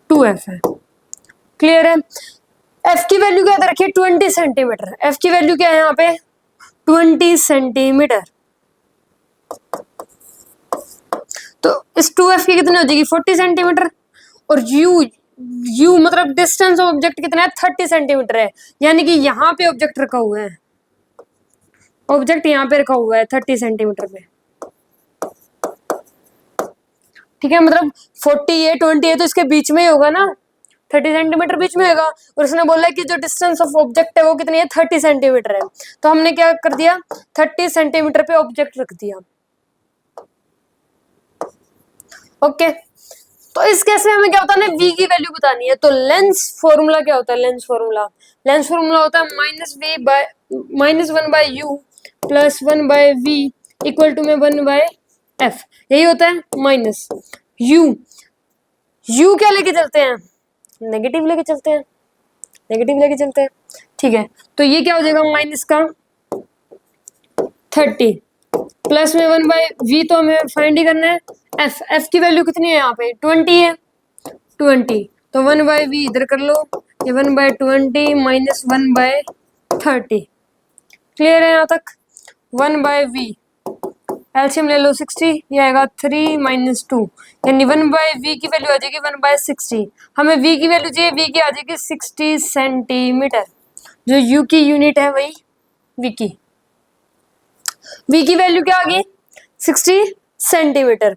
2f है, क्लियर है। f की वैल्यू क्या दे रखी है, 20 सेंटीमीटर। f की वैल्यू क्या है यहाँ पे, 20 सेंटीमीटर। तो इस 2f की कितनी हो जाएगी, 40 सेंटीमीटर। और u मतलब डिस्टेंस ऑफ ऑब्जेक्ट कितना है, 30 सेंटीमीटर है। यानी कि यहाँ पे ऑब्जेक्ट रखा हुआ है, ऑब्जेक्ट यहाँ पे रखा हुआ है 30 सेंटीमीटर पे, ठीक है। मतलब 40 है 20 है तो इसके बीच में ही होगा ना, 30 सेंटीमीटर बीच में होगा। और उसने बोला है कि जो डिस्टेंस ऑफ ऑब्जेक्ट है वो कितनी है, 30 सेंटीमीटर है। तो हमने क्या कर दिया, 30 सेंटीमीटर पे ऑब्जेक्ट रख दिया, ओके। तो इस केस में हमें क्या होता है ना, v की वैल्यू बतानी है। तो लेंस फॉर्मूला क्या होता है, लेंस फॉर्मूला होता है -1/u plus 1/v equal to में 1/f। यही होता है माइनस u क्या लेके चलते हैं, नेगेटिव लेके चलते हैं, नेगेटिव लेके चलते हैं, ठीक है। तो ये क्या हो जाएगा, माइनस का 30 प्लस में 1/v, तो हमें फाइंड ही करना है f की वैल्यू कितनी है, यहाँ पे 20 है, 20 तो 1/v इधर कर लो, ये 1/20 माइनस 1/30, क्लियर है यहाँ तक। 1/v एलसीएम ले लो 60, ये आएगा 3 माइनस 2, यानी 1/v की वैल्यू आ जाएगी 1/60। हमें v की वैल्यू चाहिए, v की आ जाएगी 60 सेंटीमीटर। जो u की यूनिट है वही v की वैल्यू क्या आ गई, 60 सेंटीमीटर।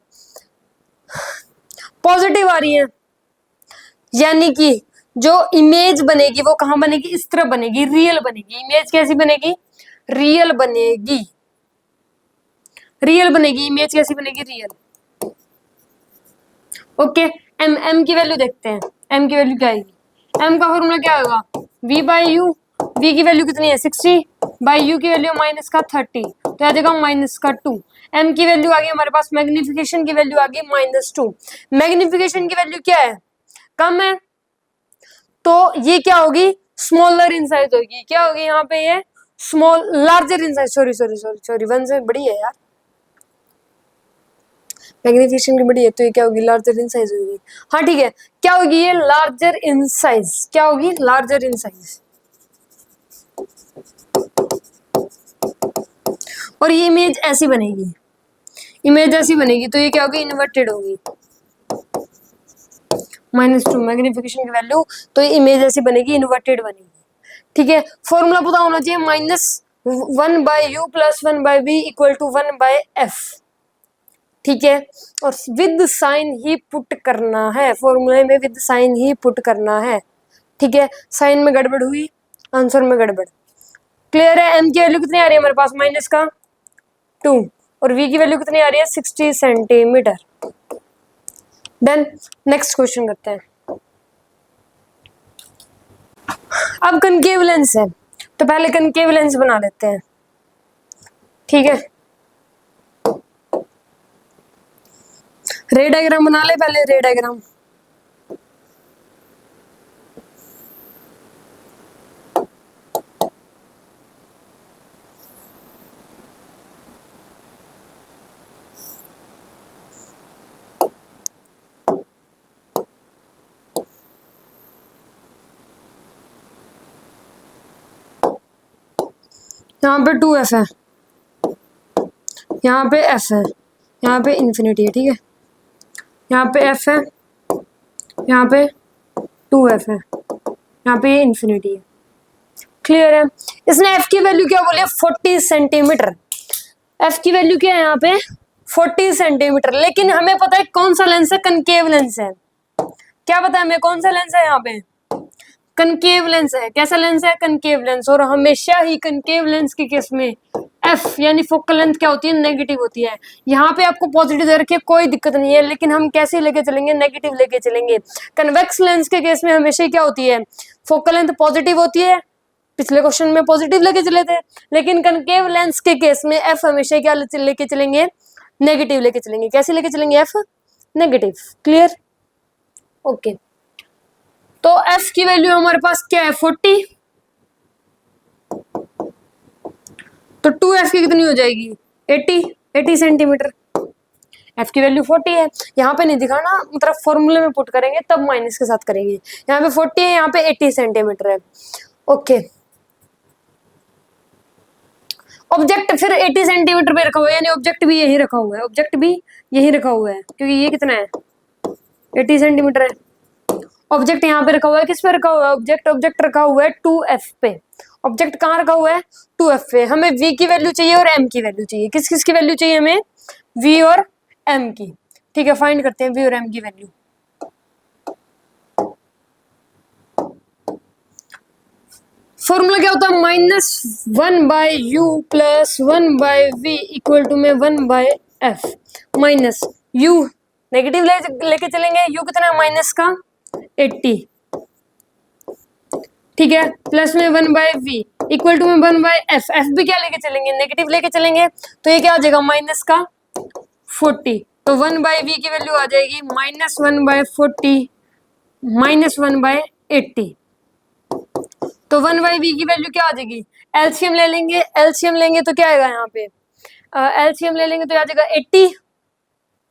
पॉजिटिव आ रही है, यानी कि जो इमेज बनेगी वो कहां बनेगी, इस तरह बनेगी, रियल बनेगी। इमेज कैसी बनेगी, रियल बनेगी, रियल बनेगी। इमेज कैसी बनेगी, रियल, ओके। m की वैल्यू देखते हैं, m की वैल्यू क्या आएगी, m का फॉर्मूला क्या होगा, v/u। v की वैल्यू कितनी है 60 बाई u की वैल्यू माइनस का 30, तो आ जाएगा माइनस का 2। m की वैल्यू आ गई हमारे पास, मैग्निफिकेशन की वैल्यू आ गई -2। मैग्निफिकेशन की वैल्यू क्या है, कम है, तो ये क्या होगी, स्मॉलर इन साइज होगी। क्या होगी यहाँ पे, ये small larger in size, sorry sorry sorry sorry, one से बड़ी है यार, मैग्निफिकेशन की बड़ी है, तो ये क्या होगी, लार्जर इन साइज होगी। हाँ ठीक है, क्या होगी ये, लार्जर इन साइज, क्या होगी, लार्जर इन साइज। और ये इमेज ऐसी बनेगी, इमेज ऐसी बनेगी, तो ये क्या होगी, इन्वर्टेड होगी, -2 मैग्निफिकेशन की वैल्यू, तो ये इमेज ऐसी बनेगी, इन्वर्टेड बनेगी, ठीक है। फॉर्मूला पता होना चाहिए, -1/u plus 1/v equal to 1/f, ठीक है। और विद साइन ही पुट करना है, फॉर्मूले में विद साइन ही पुट करना है, ठीक है। साइन में गड़बड़ हुई, आंसर में गड़बड़, क्लियर है। m की वैल्यू कितनी आ रही है हमारे पास, माइनस का 2, और v की वैल्यू कितनी आ रही है, 60 सेंटीमीटर। देन नेक्स्ट क्वेश्चन करते हैं। अब कनकेव लेंस है, तो पहले कनकेव लेंस बना लेते हैं, ठीक है। रे डायग्राम बना ले पहले, रे डायग्राम। यहाँ पे 2f है, यहाँ पे f है, यहाँ पे इन्फिनिटी है, ठीक है। यहाँ पे f है, यहाँ पे 2f है, यहाँ पे ये इन्फिनिटी है। क्लियर है। इसने f की वैल्यू क्या बोली है? 40 सेंटीमीटर। f की वैल्यू क्या है यहाँ पे? 40 सेंटीमीटर। लेकिन हमें पता है कौन सा लेंस है? कनकेव लेंस है। क्या पता है हमें कौन सा लेंस है? यहाँ पे कनकेव लेंस है। कैसा लेंस है? Concave lens. और हमेशा ही कनकेव लेंस के केस में एफ यानी फोकल लेंथ क्या होती है? नेगेटिव होती है। यहाँ पे आपको पॉजिटिव दे रखी है, कोई दिक्कत नहीं है, लेकिन हम कैसे लेके चलेंगे? नेगेटिव लेके चलेंगे। कन्वेक्स लेंस के केस में हमेशा क्या होती है? फोकल लेंथ पॉजिटिव होती है। पिछले क्वेश्चन में पॉजिटिव लेके चले थे, लेकिन कनकेव लेंस के केस में एफ हमेशा क्या लेके चलेंगे? नेगेटिव लेके चलेंगे। कैसे लेके चलेंगे? F negative. क्लियर? ओके। तो f की वैल्यू हमारे पास क्या है? 40। तो 2f की कितनी हो जाएगी? 80 सेंटीमीटर। f की वैल्यू 40 है। यहाँ पे नहीं दिखाना, मतलब फॉर्मूले में पुट करेंगे तब माइनस के साथ करेंगे। यहाँ पे 40 है, यहाँ पे 80 सेंटीमीटर है। ओके। ऑब्जेक्ट फिर 80 सेंटीमीटर पे रखा हुआ है, यानी ऑब्जेक्ट भी यही रखा हुआ है। ऑब्जेक्ट भी यही रखा हुआ है, क्योंकि ये कितना है? 80 सेंटीमीटर है। ऑब्जेक्ट यहाँ पे रखा हुआ है। किस पे रखा हुआ है? ऑब्जेक्ट रखा हुआ है 2f पे। ऑब्जेक्ट कहाँ रखा हुआ है? 2f पे। हमें v की वैल्यू चाहिए और m की वैल्यू चाहिए। किस किस की वैल्यू चाहिए हमें? v और m की। ठीक है, फाइंड करते हैं v और m की वैल्यू। फॉर्मूला क्या होता है? -1/u plus 1/v equal to में 1/f माइनस u नेगेटिव लेके चलेंगे। u कितना है? माइनस का 80, ठीक है, प्लस में 1/v इक्वल टू में 1/f। f भी क्या लेके चलेंगे? नेगेटिव लेके चलेंगे। तो ये क्या आ जाएगा? माइनस का 40। तो 1/v की वैल्यू आ जाएगी -1/40 -1/80। तो 1/v की वैल्यू क्या आ जाएगी? एलसीएम ले लेंगे। एलसीएम लेंगे तो क्या आएगा यहाँ पे? एलसीएम ले लेंगे तो आ जाएगा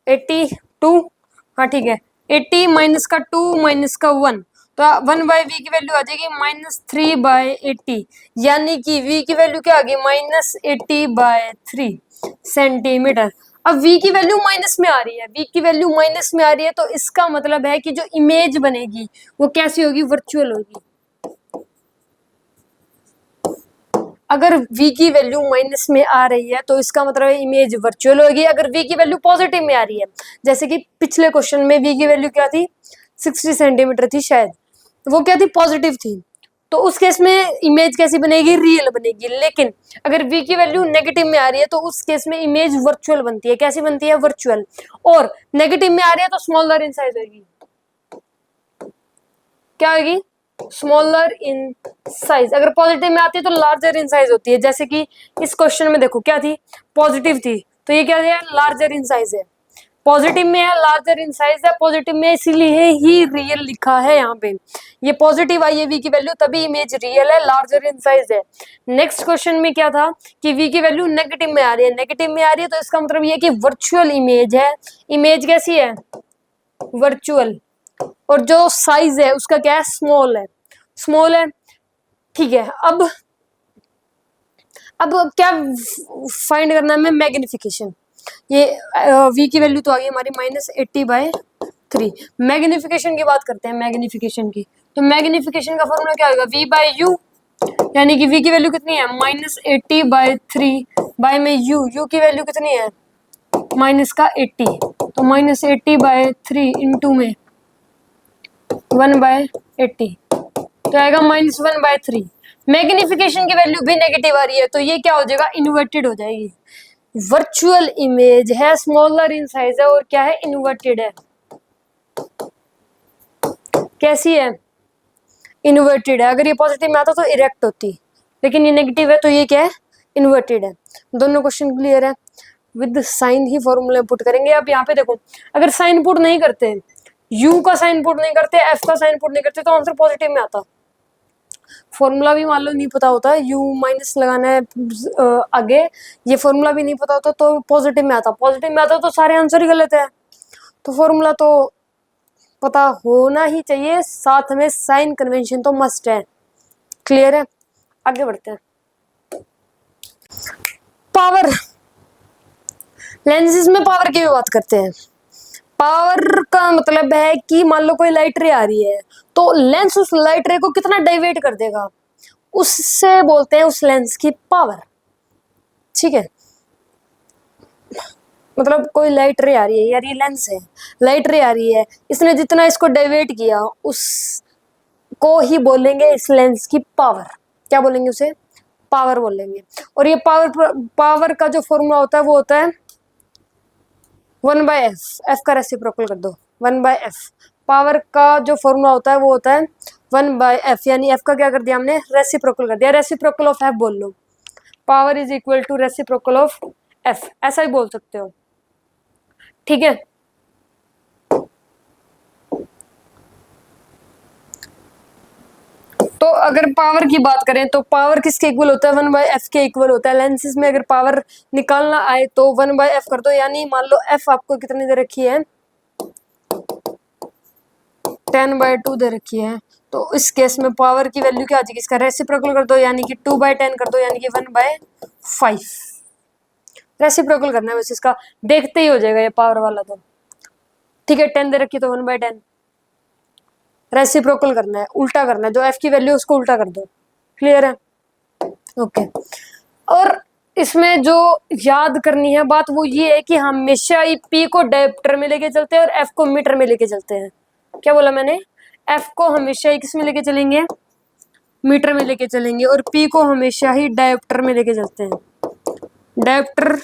82। हाँ ठीक है, 80 माइनस का 2 माइनस का 1, तो 1/v की वैल्यू आ जाएगी -3/80, यानी कि v की वैल्यू क्या आ गई? -80/3 सेंटीमीटर। अब v की वैल्यू माइनस में आ रही है, v की वैल्यू माइनस में आ रही है, तो इसका मतलब है कि जो इमेज बनेगी वो कैसी होगी? वर्चुअल होगी। अगर v की वैल्यू माइनस में आ रही है तो इसका मतलब है इमेज वर्चुअल होगी। अगर v की वैल्यू पॉजिटिव में आ रही है, जैसे कि पिछले क्वेश्चन में v की वैल्यू क्या थी? 60 सेंटीमीटर थी शायद, वो क्या थी? पॉजिटिव थी। तो उस केस में इमेज कैसी बनेगी? रियल बनेगी। लेकिन अगर v की वैल्यू नेगेटिव में आ रही है तो उस केस में इमेज वर्चुअल बनती है। कैसी बनती है? वर्चुअल। और नेगेटिव में आ रही है तो स्मॉलर इन साइज होगी। क्या होगी? Smaller in size. अगर पॉजिटिव में आती है तो लार्जर इन साइज होती है। जैसे कि इस क्वेश्चन में देखो क्या थी? पॉजिटिव थी, तो ये क्या है? लार्जर इन साइज है। पॉजिटिव में है, लार्जर इन साइज है। पॉजिटिव में इसीलिए ही रियल लिखा है यहाँ पे। ये पॉजिटिव आई है v की वैल्यू, तभी इमेज रियल है, लार्जर इन साइज है। नेक्स्ट क्वेश्चन में क्या था कि v की वैल्यू नेगेटिव में आ रही है। नेगेटिव में आ रही है तो इसका मतलब ये कि वर्चुअल इमेज है। इमेज कैसी है? वर्चुअल। और जो साइज है उसका क्या है? स्मॉल है। स्मॉल है, ठीक है। अब क्या फाइंड करना है हमें? मैग्निफिकेशन। ये v की वैल्यू तो आ गई हमारी -80/3। मैग्निफिकेशन की बात करते हैं, मैग्निफिकेशन की। तो मैग्निफिकेशन का फॉर्मूला क्या होगा? v/u, यानी कि v की वैल्यू कितनी है? -80/3 बाय में u की वैल्यू कितनी है? माइनस का 80, तो -80/3 इंटू में 1/80, तो आएगा -1/3। मैग्निफिकेशन की वैल्यू भी नेगेटिव आ रही है, तो ये क्या हो जाएगा? इन्वर्टेड हो जाएगी। वर्चुअल इमेज है, स्मॉलर इन साइज है, और क्या है? इन्वर्टेड है। कैसी है? इन्वर्टेड है। अगर ये पॉजिटिव में आता तो इरेक्ट होती, लेकिन ये नेगेटिव है तो ये क्या है? इन्वर्टेड है। दोनों क्वेश्चन क्लियर है। विद साइन ही फॉर्मूला पुट करेंगे। अब यहाँ पे देखो, अगर साइन पुट नहीं करते, u का साइन पुट नहीं करते, f का साइन पुट नहीं करते, तो आंसर पॉजिटिव में आता। फॉर्मूला भी मान लो नहीं पता होता, u माइनस लगाना है आगे, ये फॉर्मूला भी नहीं पता होता तो पॉजिटिव में आता। पॉजिटिव में आता तो सारे आंसर ही गलत है। तो फॉर्मूला तो पता होना ही चाहिए, साथ में साइन कन्वेंशन तो मस्ट है। क्लियर है? आगे बढ़ते हैं। पावर, लेंसेज में पावर की भी बात करते हैं। पावर का मतलब है कि मान लो कोई लाइट रे आ रही है तो लेंस उस लाइट रे को कितना डाइवर्ट कर देगा, उससे बोलते हैं उस लेंस की पावर। ठीक है, मतलब कोई लाइट रे आ रही है, यार ये लेंस है, लाइट रे आ रही है, इसने जितना इसको डाइवर्ट किया उसको ही बोलेंगे इस लेंस की पावर। क्या बोलेंगे उसे? पावर बोलेंगे। और ये पावर का जो फॉर्मूला होता है वो होता है 1/f। एफ का रेसिप्रोकल कर दो 1/f। पावर का जो फॉर्मूला होता है वो होता है 1/f, यानी f का क्या कर दिया हमने? रेसिप्रोकल कर दिया। रेसिप्रोकल ऑफ f बोल लो, power is equal to reciprocal of f, ऐसा ही बोल सकते हो। ठीक है, तो अगर पावर की बात करें तो पावर किसके इक्वल होता है? 1/f के इक्वल होता है। लेंसेज में अगर पावर निकालना आए तो 1/f कर दो, यानी मान लो f आपको कितनी दे रखी है? 10/2 दे रखी है, तो इस केस में पावर की वैल्यू क्या आ जाएगी? इसका रेसिप्रोकल कर दो, यानी कि 2/10 कर दो, यानी कि 1/5। रेसिप्रोकल करना है बस इसका, देखते ही हो जाएगा ये पावर वाला तो। ठीक है, 10 दे रखी तो 1/10, रेसिप्रोकल करना है, उल्टा करना है, जो f की वैल्यू उसको उल्टा कर दो। क्लियर है? ओके। और इसमें जो याद करनी है बात वो ये है कि हमेशा ही p को डायोप्टर में लेके चलते हैं और f को मीटर में लेके चलते हैं। क्या बोला मैंने? f को हमेशा ही किस में लेके चलेंगे? मीटर में लेके चलेंगे, और p को हमेशा ही डायोप्टर में लेके चलते हैं। डायोप्टर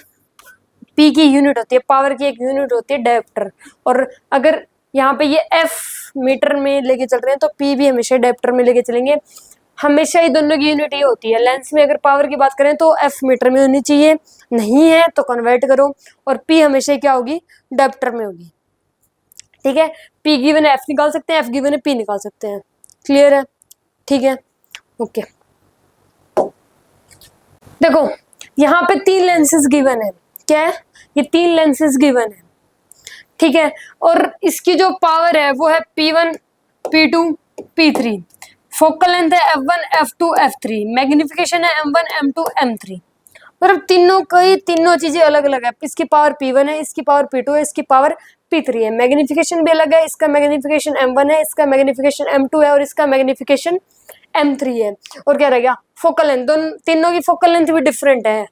p की यूनिट होती है, पावर की एक यूनिट होती है डायोप्टर। और अगर यहाँ पे ये f मीटर में लेके चल रहे हैं तो p भी हमेशा डायोप्टर में लेके चलेंगे। हमेशा ही दोनों की यूनिट ये होती है। लेंस में अगर पावर की बात करें तो f मीटर में होनी चाहिए, नहीं है तो कन्वर्ट करो, और p हमेशा क्या होगी? डायोप्टर में होगी। ठीक है, p गिवन है f निकाल सकते हैं, f गिवन है p निकाल सकते हैं। क्लियर है? ठीक है, ओके। देखो यहाँ पे 3 लेंसेज गिवन है। क्या है? ये 3 लेंसेज गिवन है। ठीक है, और इसकी जो पावर है वो है P1, P2, P3। Focal length है F1, F2, F3। मैग्निफिकेशन है M1, M2, M3। मतलब तीनों चीजें अलग अलग है। इसकी पावर P1 है, इसकी पावर P2 है, इसकी पावर P3 है। मैग्निफिकेशन भी अलग है, इसका मैग्निफिकेशन M1 है, इसका मैग्निफिकेशन M2 है, और इसका मैग्निफिकेशन M3 है। और क्या रह गया? Focal length. तीनों की फोकल लेंथ भी डिफरेंट है,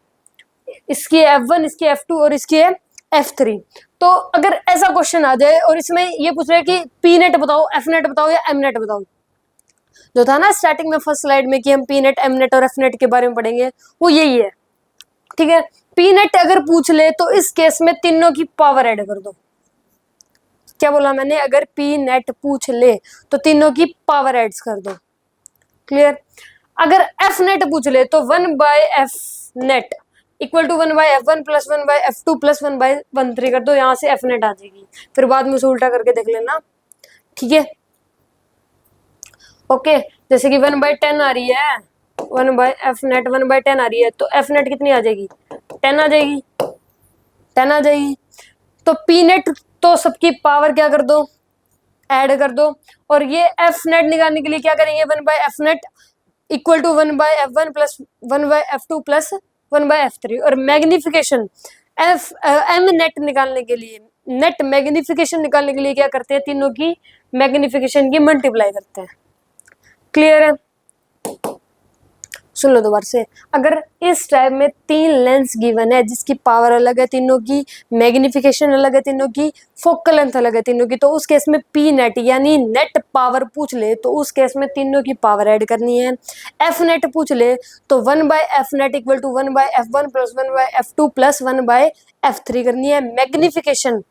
इसकी F1, इसकी F2 और इसकी है F3। तो अगर ऐसा क्वेश्चन आ जाए और इसमें ये पूछ रहे हैं कि पी नेट बताओ, एफ नेट बताओ या एम नेट बताओ, जो था ना स्टार्टिंग में फर्स्ट स्लाइड में कि हम पी नेट, एम नेट और एफ नेट के बारे में पढ़ेंगे, वो यही है। ठीक है, पी नेट अगर पूछ ले तो इस केस में तीनों की पावर ऐड कर दो। क्या बोला मैंने? अगर पी नेट पूछ ले तो तीनों की पावर एड कर दो। क्लियर? अगर एफ नेट पूछ ले तो 1/f net equal to 1/f1 plus 1/f2 plus 1/13 कर दो, यहाँ से एफ नेट आ जाएगी। फिर बाद में उसे उल्टा करके देख लेना। ठीक है, ओके। जैसे कि 1/10 आ रही है, 1/f नेट 1/10 आ रही है, तो एफ नेट कितनी आ जाएगी? 10 आ जाएगी, 10 आ जाएगी। तो पी नेट तो सबकी पावर क्या कर दो? ऐड कर दो। और ये एफ नेट निकालने के लिए क्या करेंगे? 1/f net equal to 1/f1 plus 1/f2 plus 1/f3। और मैग्निफिकेशन एम नेट निकालने के लिए, नेट मैग्निफिकेशन निकालने के लिए क्या करते हैं? तीनों की मैग्निफिकेशन की मल्टीप्लाई करते हैं। क्लियर है? सुन लो दोबारा से। अगर इस टाइप में 3 लेंस गिवन है जिसकी पावर अलग है तीनों की, मैग्निफिकेशन अलग है तीनों की, फोकल लेंथ अलग है तीनों की, तो उस केस में पी नेट यानी नेट पावर पूछ ले तो उस केस में तीनों की पावर ऐड करनी है। एफ नेट पूछ ले तो 1/f net equal to 1/f1 plus 1/f2 plus 1/f3 करनी है। मैग्निफिकेशन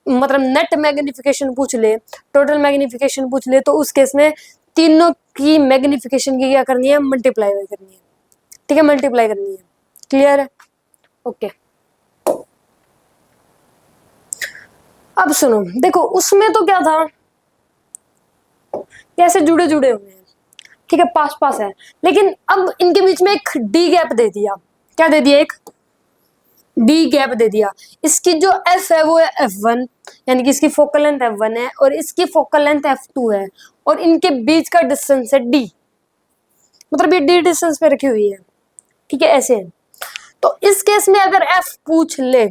मतलब नेट मैग्निफिकेशन पूछ ले, टोटल मैग्निफिकेशन पूछ ले, तो उस केस में तीनों की मैग्निफिकेशन की क्या करनी है? मल्टीप्लाई करनी है। ठीक है, मल्टीप्लाई करनी है। क्लियर है? ओके। अब सुनो, देखो उसमें तो क्या था, कैसे जुड़े हुए हैं, ठीक है, पास पास है, लेकिन अब इनके बीच में एक डी गैप दे दिया। क्या दे दिया? एक डी गैप दे दिया। इसकी जो एफ है वो है F1, यानी कि इसकी फोकल लेंथ F1 है और इसकी फोकल लेंथ F2 है, और इनके बीच का डिस्टेंस है D, मतलब ये D डिस्टेंस पे रखी हुई है। ठीक है, ऐसे है। तो इस केस में अगर एफ पूछ ले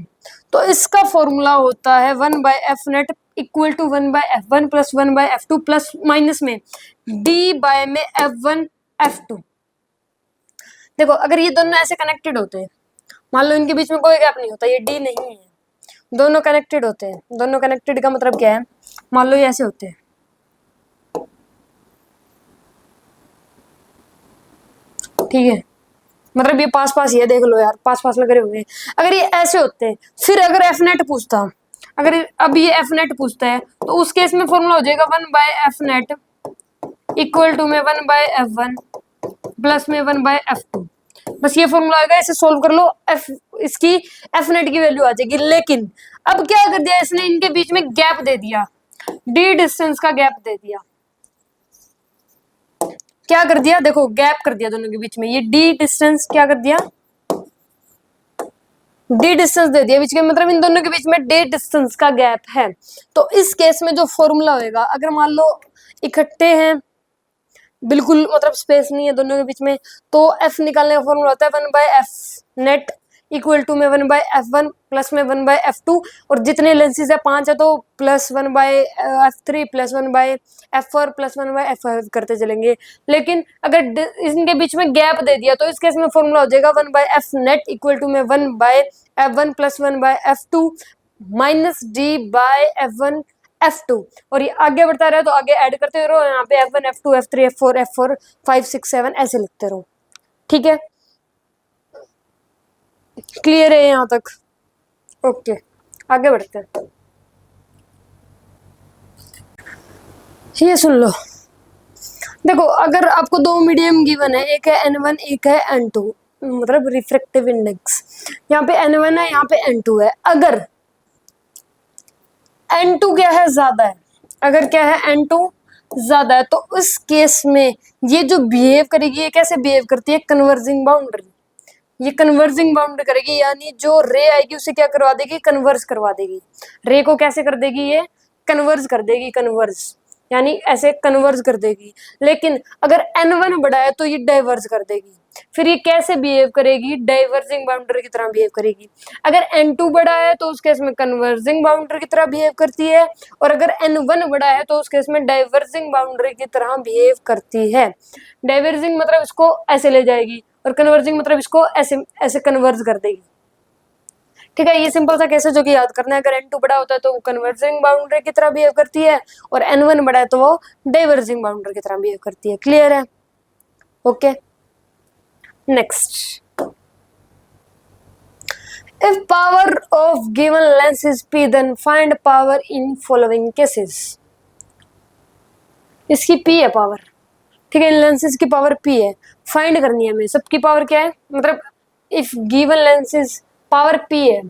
तो इसका फॉर्मूला होता है 1/f net equal to 1/f1 plus 1/f2 plus minus में d बाय में f1 f2। देखो अगर ये दोनों ऐसे कनेक्टेड होते हैं, मान लो इनके बीच में कोई गैप नहीं होता, ये d नहीं है, दोनों कनेक्टेड होते हैं। दोनों कनेक्टेड का मतलब क्या है, मान लो ये ऐसे होते हैं, ठीक है, मतलब ये पास पास ही है, देख लो यार पास पास लग रहे होंगे। अगर ये ऐसे होते हैं, फिर अगर एफ नेट पूछता, अगर अब ये एफ नेट पूछता है तो उस केस में फॉर्मूला हो जाएगा 1/f नेट इक्वल टू में 1/f1 प्लस में 1/f2। बस ये फॉर्मूला आएगा, इसे सोल्व कर लो, एफ इसकी एफ नेट की वैल्यू आ जाएगी। लेकिन अब क्या कर दिया इसने, इनके बीच में गैप दे दिया, डी डिस्टेंस का गैप दे दिया। क्या कर दिया, देखो गैप कर दिया दोनों के बीच में, ये डी डिस्टेंस क्या कर दिया, डी डिस्टेंस दे दिया बीच के, मतलब इन दोनों के बीच में डी डिस्टेंस का गैप है। तो इस केस में जो फॉर्मूला होएगा, अगर मान लो इकट्ठे हैं, बिल्कुल मतलब स्पेस नहीं है दोनों के बीच में, तो एफ निकालने का फॉर्मूला होता है 1/f नेट इक्वल टू में 1/f1 प्लस में 1/f2, और जितने लेंसेज है 5 है तो plus 1/f3 plus 1/f4 plus 1/f5 करते चलेंगे। लेकिन अगर इनके बीच में गैप दे दिया तो इस केस में फॉर्मूला हो जाएगा 1/f नेट इक्वल टू में 1/f1 plus 1/f2 minus d bye f1 f2। और ये आगे बढ़ता रहे तो आगे ऐड करते रहो, यहाँ पे f1 f2 f3 f4 f4 5 6 7 ऐसे लिखते रहो, ठीक है, क्लियर है यहाँ तक? ओके आगे बढ़ते हैं। ये सुन लो, देखो अगर आपको दो मीडियम गिवन है, एक है n1 एक है n2, मतलब रिफ्रैक्टिव इंडेक्स, यहाँ पे n1 है यहाँ पे n2 है। अगर n2 क्या है, ज्यादा है, अगर क्या है n2 ज्यादा है, तो इस केस में ये जो बिहेव करेगी, ये कैसे बिहेव करती है, कन्वर्जिंग बाउंड्री, ये कन्वर्जिंग बाउंड्री करेगी, यानी जो रे आएगी उसे क्या करवा देगी, कन्वर्ज करवा देगी। रे को कैसे कर देगी, ये कन्वर्ज कर देगी, कन्वर्ज यानी ऐसे कन्वर्ज कर देगी। लेकिन अगर n1 बड़ा है तो ये डाइवर्ज कर देगी। फिर ये कैसे बिहेव करेगी, डाइवर्जिंग बाउंड्री की तरह बिहेव करेगी। अगर n2 बड़ा है तो उस केस में कन्वर्जिंग बाउंड्री की तरह बिहेव करती है, और अगर n1 बड़ा है तो उस केस में डाइवर्जिंग बाउंड्री की तरह बिहेव करती है। डाइवर्जिंग मतलब इसको ऐसे ले जाएगी, और कन्वर्जिंग मतलब इसको ऐसे ऐसे कन्वर्ज कर देगी, ठीक है। ये सिंपल सा केस है जो कि याद करना है। अगर n2 बड़ा होता है तो वो कन्वर्जिंग बाउंड्री की तरह बिहेव करती है, और n1 बड़ा है तो वो डाइवर्जिंग बाउंड्री की तरह बिहेव करती है। क्लियर है? Okay next, if power of given length is p then find power in following cases। इसकी p है पावर, ठीक है, इन लेंसेज की पावर p है, फाइंड करनी है हमें। सबकी पावर क्या है, मतलब if given lenses power p है,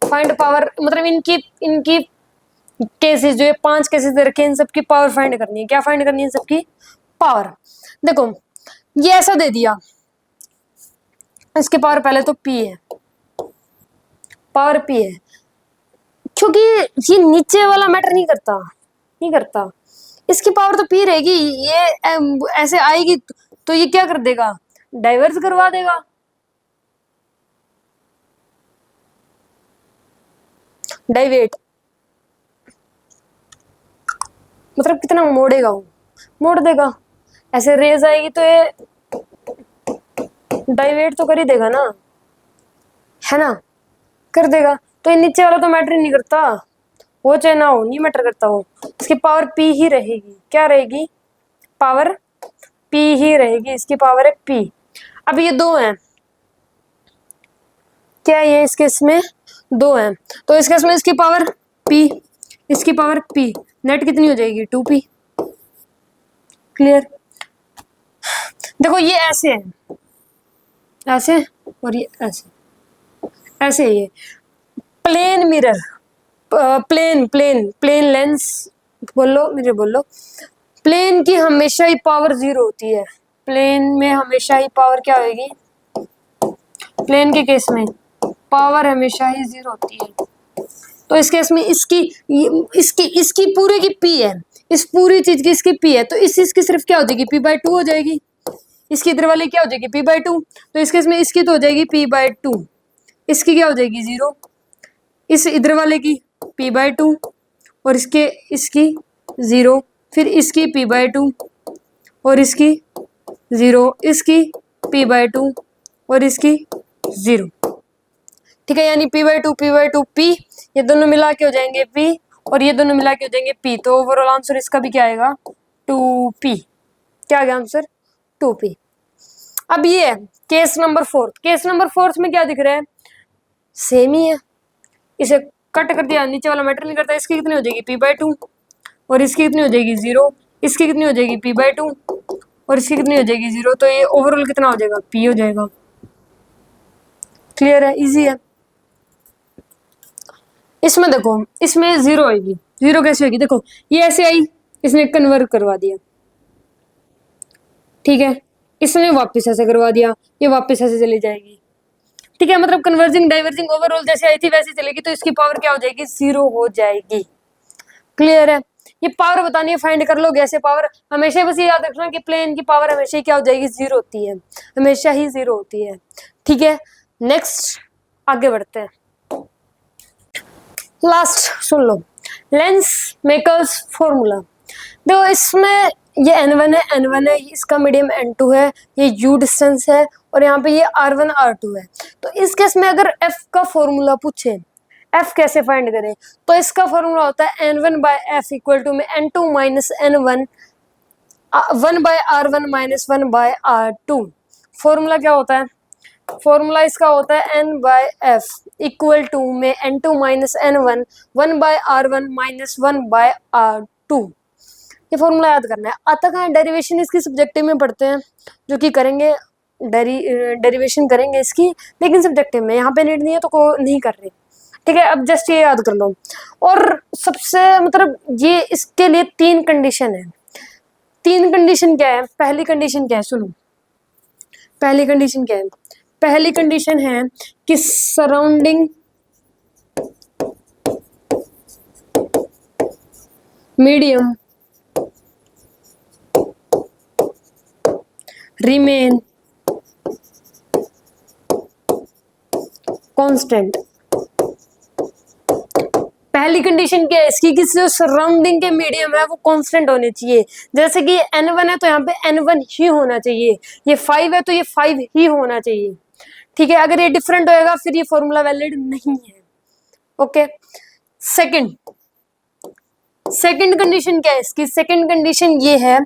फाइंड पावर मतलब इनकी केसेस जो है 5 केसेस दे रखे हैं, इन सबकी पावर फाइंड करनी है। क्या फाइंड करनी है, सबकी पावर। देखो ये ऐसा दे दिया, इसकी पावर पहले तो p है, पावर p है, क्योंकि ये नीचे वाला मैटर नहीं करता, इसकी पावर तो p रहेगी। ये ऐसे आएगी तो ये क्या कर देगा, डाइवर्स करवा देगा। डाइवेट मतलब कितना मोड़ेगा, वो मोड़ देगा। ऐसे रेज आएगी तो ये डाइवेट तो कर ही देगा ना, है ना, कर देगा। तो ये नीचे वाला तो मैटर ही नहीं करता, वो चाहे ना हो, नहीं मैटर करता वो। इसकी पावर p ही रहेगी। क्या रहेगी, पावर p ही रहेगी, इसकी पावर है p। अब ये दो हैं, क्या ये इस केस में दो हैं, तो इस केस में इसकी पावर p, इसकी पावर p, नेट कितनी हो जाएगी 2p। क्लियर? देखो ये ऐसे है, ऐसे, और ये ऐसे ये प्लेन मिरर, प्लेन लेंस बोलो, मुझे बोलो, प्लेन की हमेशा ही पावर 0 होती है। प्लेन में हमेशा ही पावर क्या होगी, प्लेन के केस में पावर हमेशा ही 0 होती है। तो इस केस में इसकी पूरे की p है, इस पूरी चीज की इसकी p है, तो इस चीज की सिर्फ क्या हो जाएगी, p/2 हो जाएगी। इसकी इधर वाली क्या हो जाएगी, p/2, तो इस केस में इसकी तो हो जाएगी p/2। इसकी क्या हो जाएगी 0, इस इधर वाले की p/2 और इसकी 0, फिर इसकी p/2 और इसकी 0, इसकी p/2 और इसकी 0। ठीक है, यानी p/2 p/2 p, ये दोनों मिला के हो जाएंगे p और ये दोनों मिला के हो जाएंगे p। तो ओवरऑल आंसर इसका भी क्या आएगा 2p। क्या आ गया आंसर 2p। अब ये है केस नंबर 4। केस नंबर 4 में क्या दिख रहा है, सेम ही है, इसे कट कर दिया, नीचे वाला मैटर नहीं करता। इसकी कितनी हो जाएगी p/2 और इसकी कितनी हो जाएगी 0, इसकी कितनी हो जाएगी p/2 और इसकी कितनी हो जाएगी 0। तो ये ओवरऑल कितना हो जाएगा p हो जाएगा। क्लियर है, इजी है। इसमें देखो, इसमें 0 आएगी। 0 कैसे होगी, देखो ये ऐसे आई, इसने कन्वर्ट करवा दिया, ठीक है, इसने वापस ऐसे करवा दिया, ये वापस ऐसे चली जाएगी। ठीक है, मतलब कन्वर्जिंग डाइवर्जिंग ओवरऑल जैसे आई थी वैसे चलेगी, तो इसकी पावर क्या हो जाएगी 0 हो जाएगी। क्लियर है, ये पावर बतानी है, फाइंड कर लोगे ऐसे पावर। हमेशा बस ये याद रखना कि प्लेन की पावर हमेशा क्या हो जाएगी 0 होती है, हमेशा ही 0 होती है। ठीक है, नेक्स्ट आगे बढ़ते हैं। लास्ट सुन लो, लेंस मेकर्स फॉर्मूला। देखो इसमें ये n1 है, n1 है, इसका मीडियम n2 है, ये u डिस्टेंस है और यहाँ पे ये r1 r2 है। तो इस केस में अगर f का फॉर्मूला पूछे, f कैसे फाइंड करें, तो इसका फॉर्मूला होता है n1/f इक्वल टू में n2 minus n1 1/r1 minus 1/r2। Formula क्या होता है, फॉर्मूला इसका होता है n/f इक्वल टू में n2 minus n1 1/r1 minus 1/r2। ये फॉर्मूला याद करना है। आता कहाँ है, डेरिवेशन इसकी सब्जेक्टिव में पढ़ते हैं, जो कि करेंगे, डेरिवेशन करेंगे इसकी, लेकिन सब्जेक्टिव में यहाँ पे नीड नहीं है तो को नहीं कर रहे। ठीक है, अब जस्ट ये याद कर लो। और सबसे मतलब ये इसके लिए 3 कंडीशन है। 3 कंडीशन क्या है, पहली कंडीशन क्या है सुनो, पहली कंडीशन क्या है, पहली कंडीशन है कि सराउंडिंग मीडियम रिमेन कांस्टेंट। पहली कंडीशन क्या है इसकी कि जो सराउंडिंग के मीडियम है वो कांस्टेंट होने चाहिए। जैसे कि n1 है तो यहाँ पे n1 ही होना चाहिए, ये 5 है तो ये 5 ही होना चाहिए। ठीक है, अगर ये डिफरेंट होएगा फिर ये फॉर्मूला वैलिड नहीं है। ओके, सेकंड कंडीशन क्या है इसकी, सेकंड कंडीशन ये है,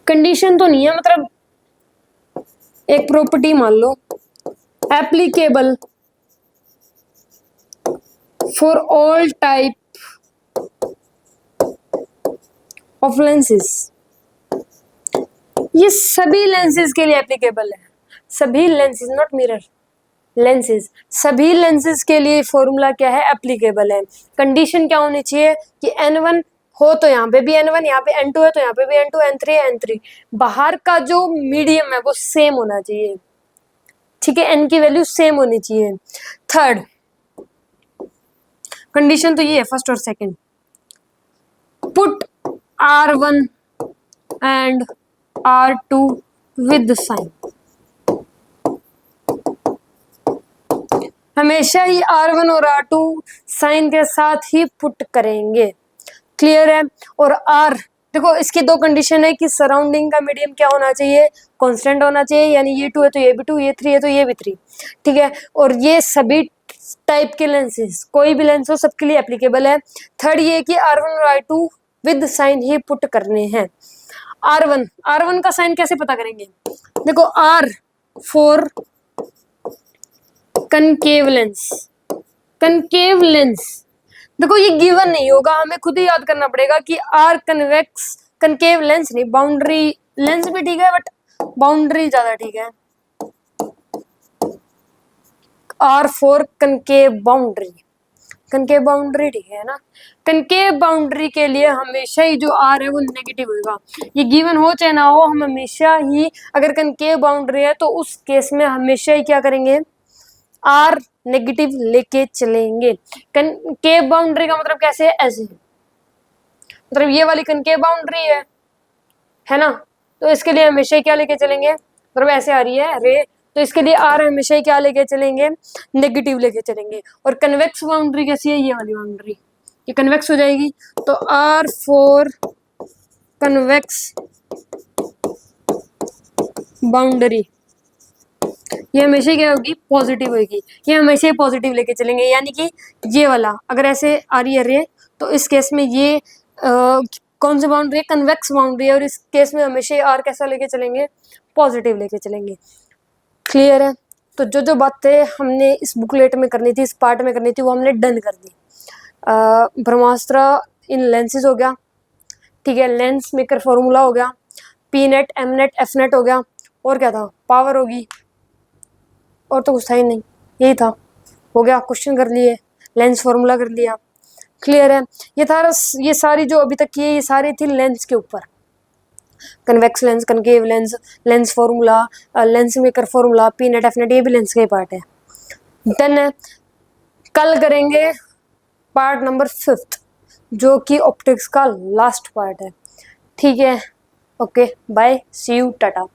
कंडीशन तो नहीं है, मतलब एक प्रॉपर्टी मान लो, applicable for all type of lenses. ये सभी लेंसेज के लिए एप्लीकेबल है, सभी लेंसेज, नॉट मिरर, लेंसेज, सभी लेंसेज के लिए फॉर्मूला क्या है, एप्लीकेबल है। कंडीशन क्या होनी चाहिए कि n1 हो तो यहाँ पे भी n1, यहाँ पे n2 है तो यहाँ पे भी n2, n3 है n3, बाहर का जो मीडियम है वो सेम होना चाहिए। ठीक है, n की वैल्यू सेम होनी चाहिए। थर्ड कंडीशन तो ये है, फर्स्ट और second, put r1 and r2 with sign. हमेशा ही r1 और r2 साइन के साथ ही पुट करेंगे। क्लियर है, और r देखो इसकी 2 कंडीशन है कि सराउंडिंग का मीडियम क्या होना चाहिए, कांस्टेंट होना चाहिए, यानी ये 2 है तो ये भी 2, ये 3 है तो ये भी 3। ठीक है, और ये सभी टाइप के लेंसेज, कोई भी लेंस हो सबके लिए एप्लीकेबल है। थर्ड ये कि r1 और r2 with sign he put करने हैं। r1 का साइन कैसे पता करेंगे, देखो r for concave lens, concave lens, देखो ये गिवन नहीं होगा, हमें खुद ही याद करना पड़ेगा कि आर कन्वेक्स, कनकेव लेंस नहीं, बाउंड्री लेंस भी ठीक है बट बाउंड्री ज्यादा ठीक है। R for concave boundary, concave boundary ठीक है ना। कनकेव बाउंड्री के लिए हमेशा ही जो आर है वो नेगेटिव होगा, ये गिवन हो चाहे ना हो, हम हमेशा ही अगर कनकेव बाउंड्री है तो उस केस में हमेशा ही क्या करेंगे, आर नेगेटिव लेके चलेंगे। कनकेव बाउंड्री का मतलब कैसे है, ऐसे, मतलब ये वाली कनकेव बाउंड्री है ना, तो इसके लिए हमेशा क्या लेके चलेंगे, मतलब ऐसे आ रही है रे, तो इसके लिए आर हमेशा ही क्या लेके चलेंगे, नेगेटिव लेके चलेंगे। और कन्वेक्स बाउंड्री कैसी है, ये वाली बाउंड्री, ये कन्वेक्स हो जाएगी, तो आर फॉर कन्वेक्स बाउंड्री ये हमेशा क्या होगी, पॉजिटिव होगी, ये हमेशा ही पॉजिटिव लेके चलेंगे। यानी कि ये वाला अगर ऐसे आ रही है रे, तो इस केस में ये कौन सी बाउंड्री है, कन्वेक्स बाउंड्री है, और इस केस में हमेशा ही आर कैसा लेके चलेंगे, पॉजिटिव लेके चलेंगे। क्लियर है? तो जो जो बातें हमने इस बुकलेट में करनी थी, इस पार्ट में करनी थी, वो हमने डन कर दी। ब्रह्मास्त्र इन लेंसेज हो गया, ठीक है, लेंस मेकर फॉर्मूला हो गया, P net, M net, F net हो गया, और क्या था, पावर होगी, और तो कुछ था ही नहीं, यही था, हो गया, क्वेश्चन कर लिए, लेंस फॉर्मूला कर लिया। क्लियर है? ये था, ये सारी जो अभी तक की है, ये सारी थी लेंस के ऊपर, convex lens, concave lens, lens formula, lens maker formula, P net, F net, ये भी लेंस का ही पार्ट है। डन है। कल करेंगे पार्ट नंबर 5 जो कि ऑप्टिक्स का लास्ट पार्ट है। ठीक है, okay, bye, see you, Tata.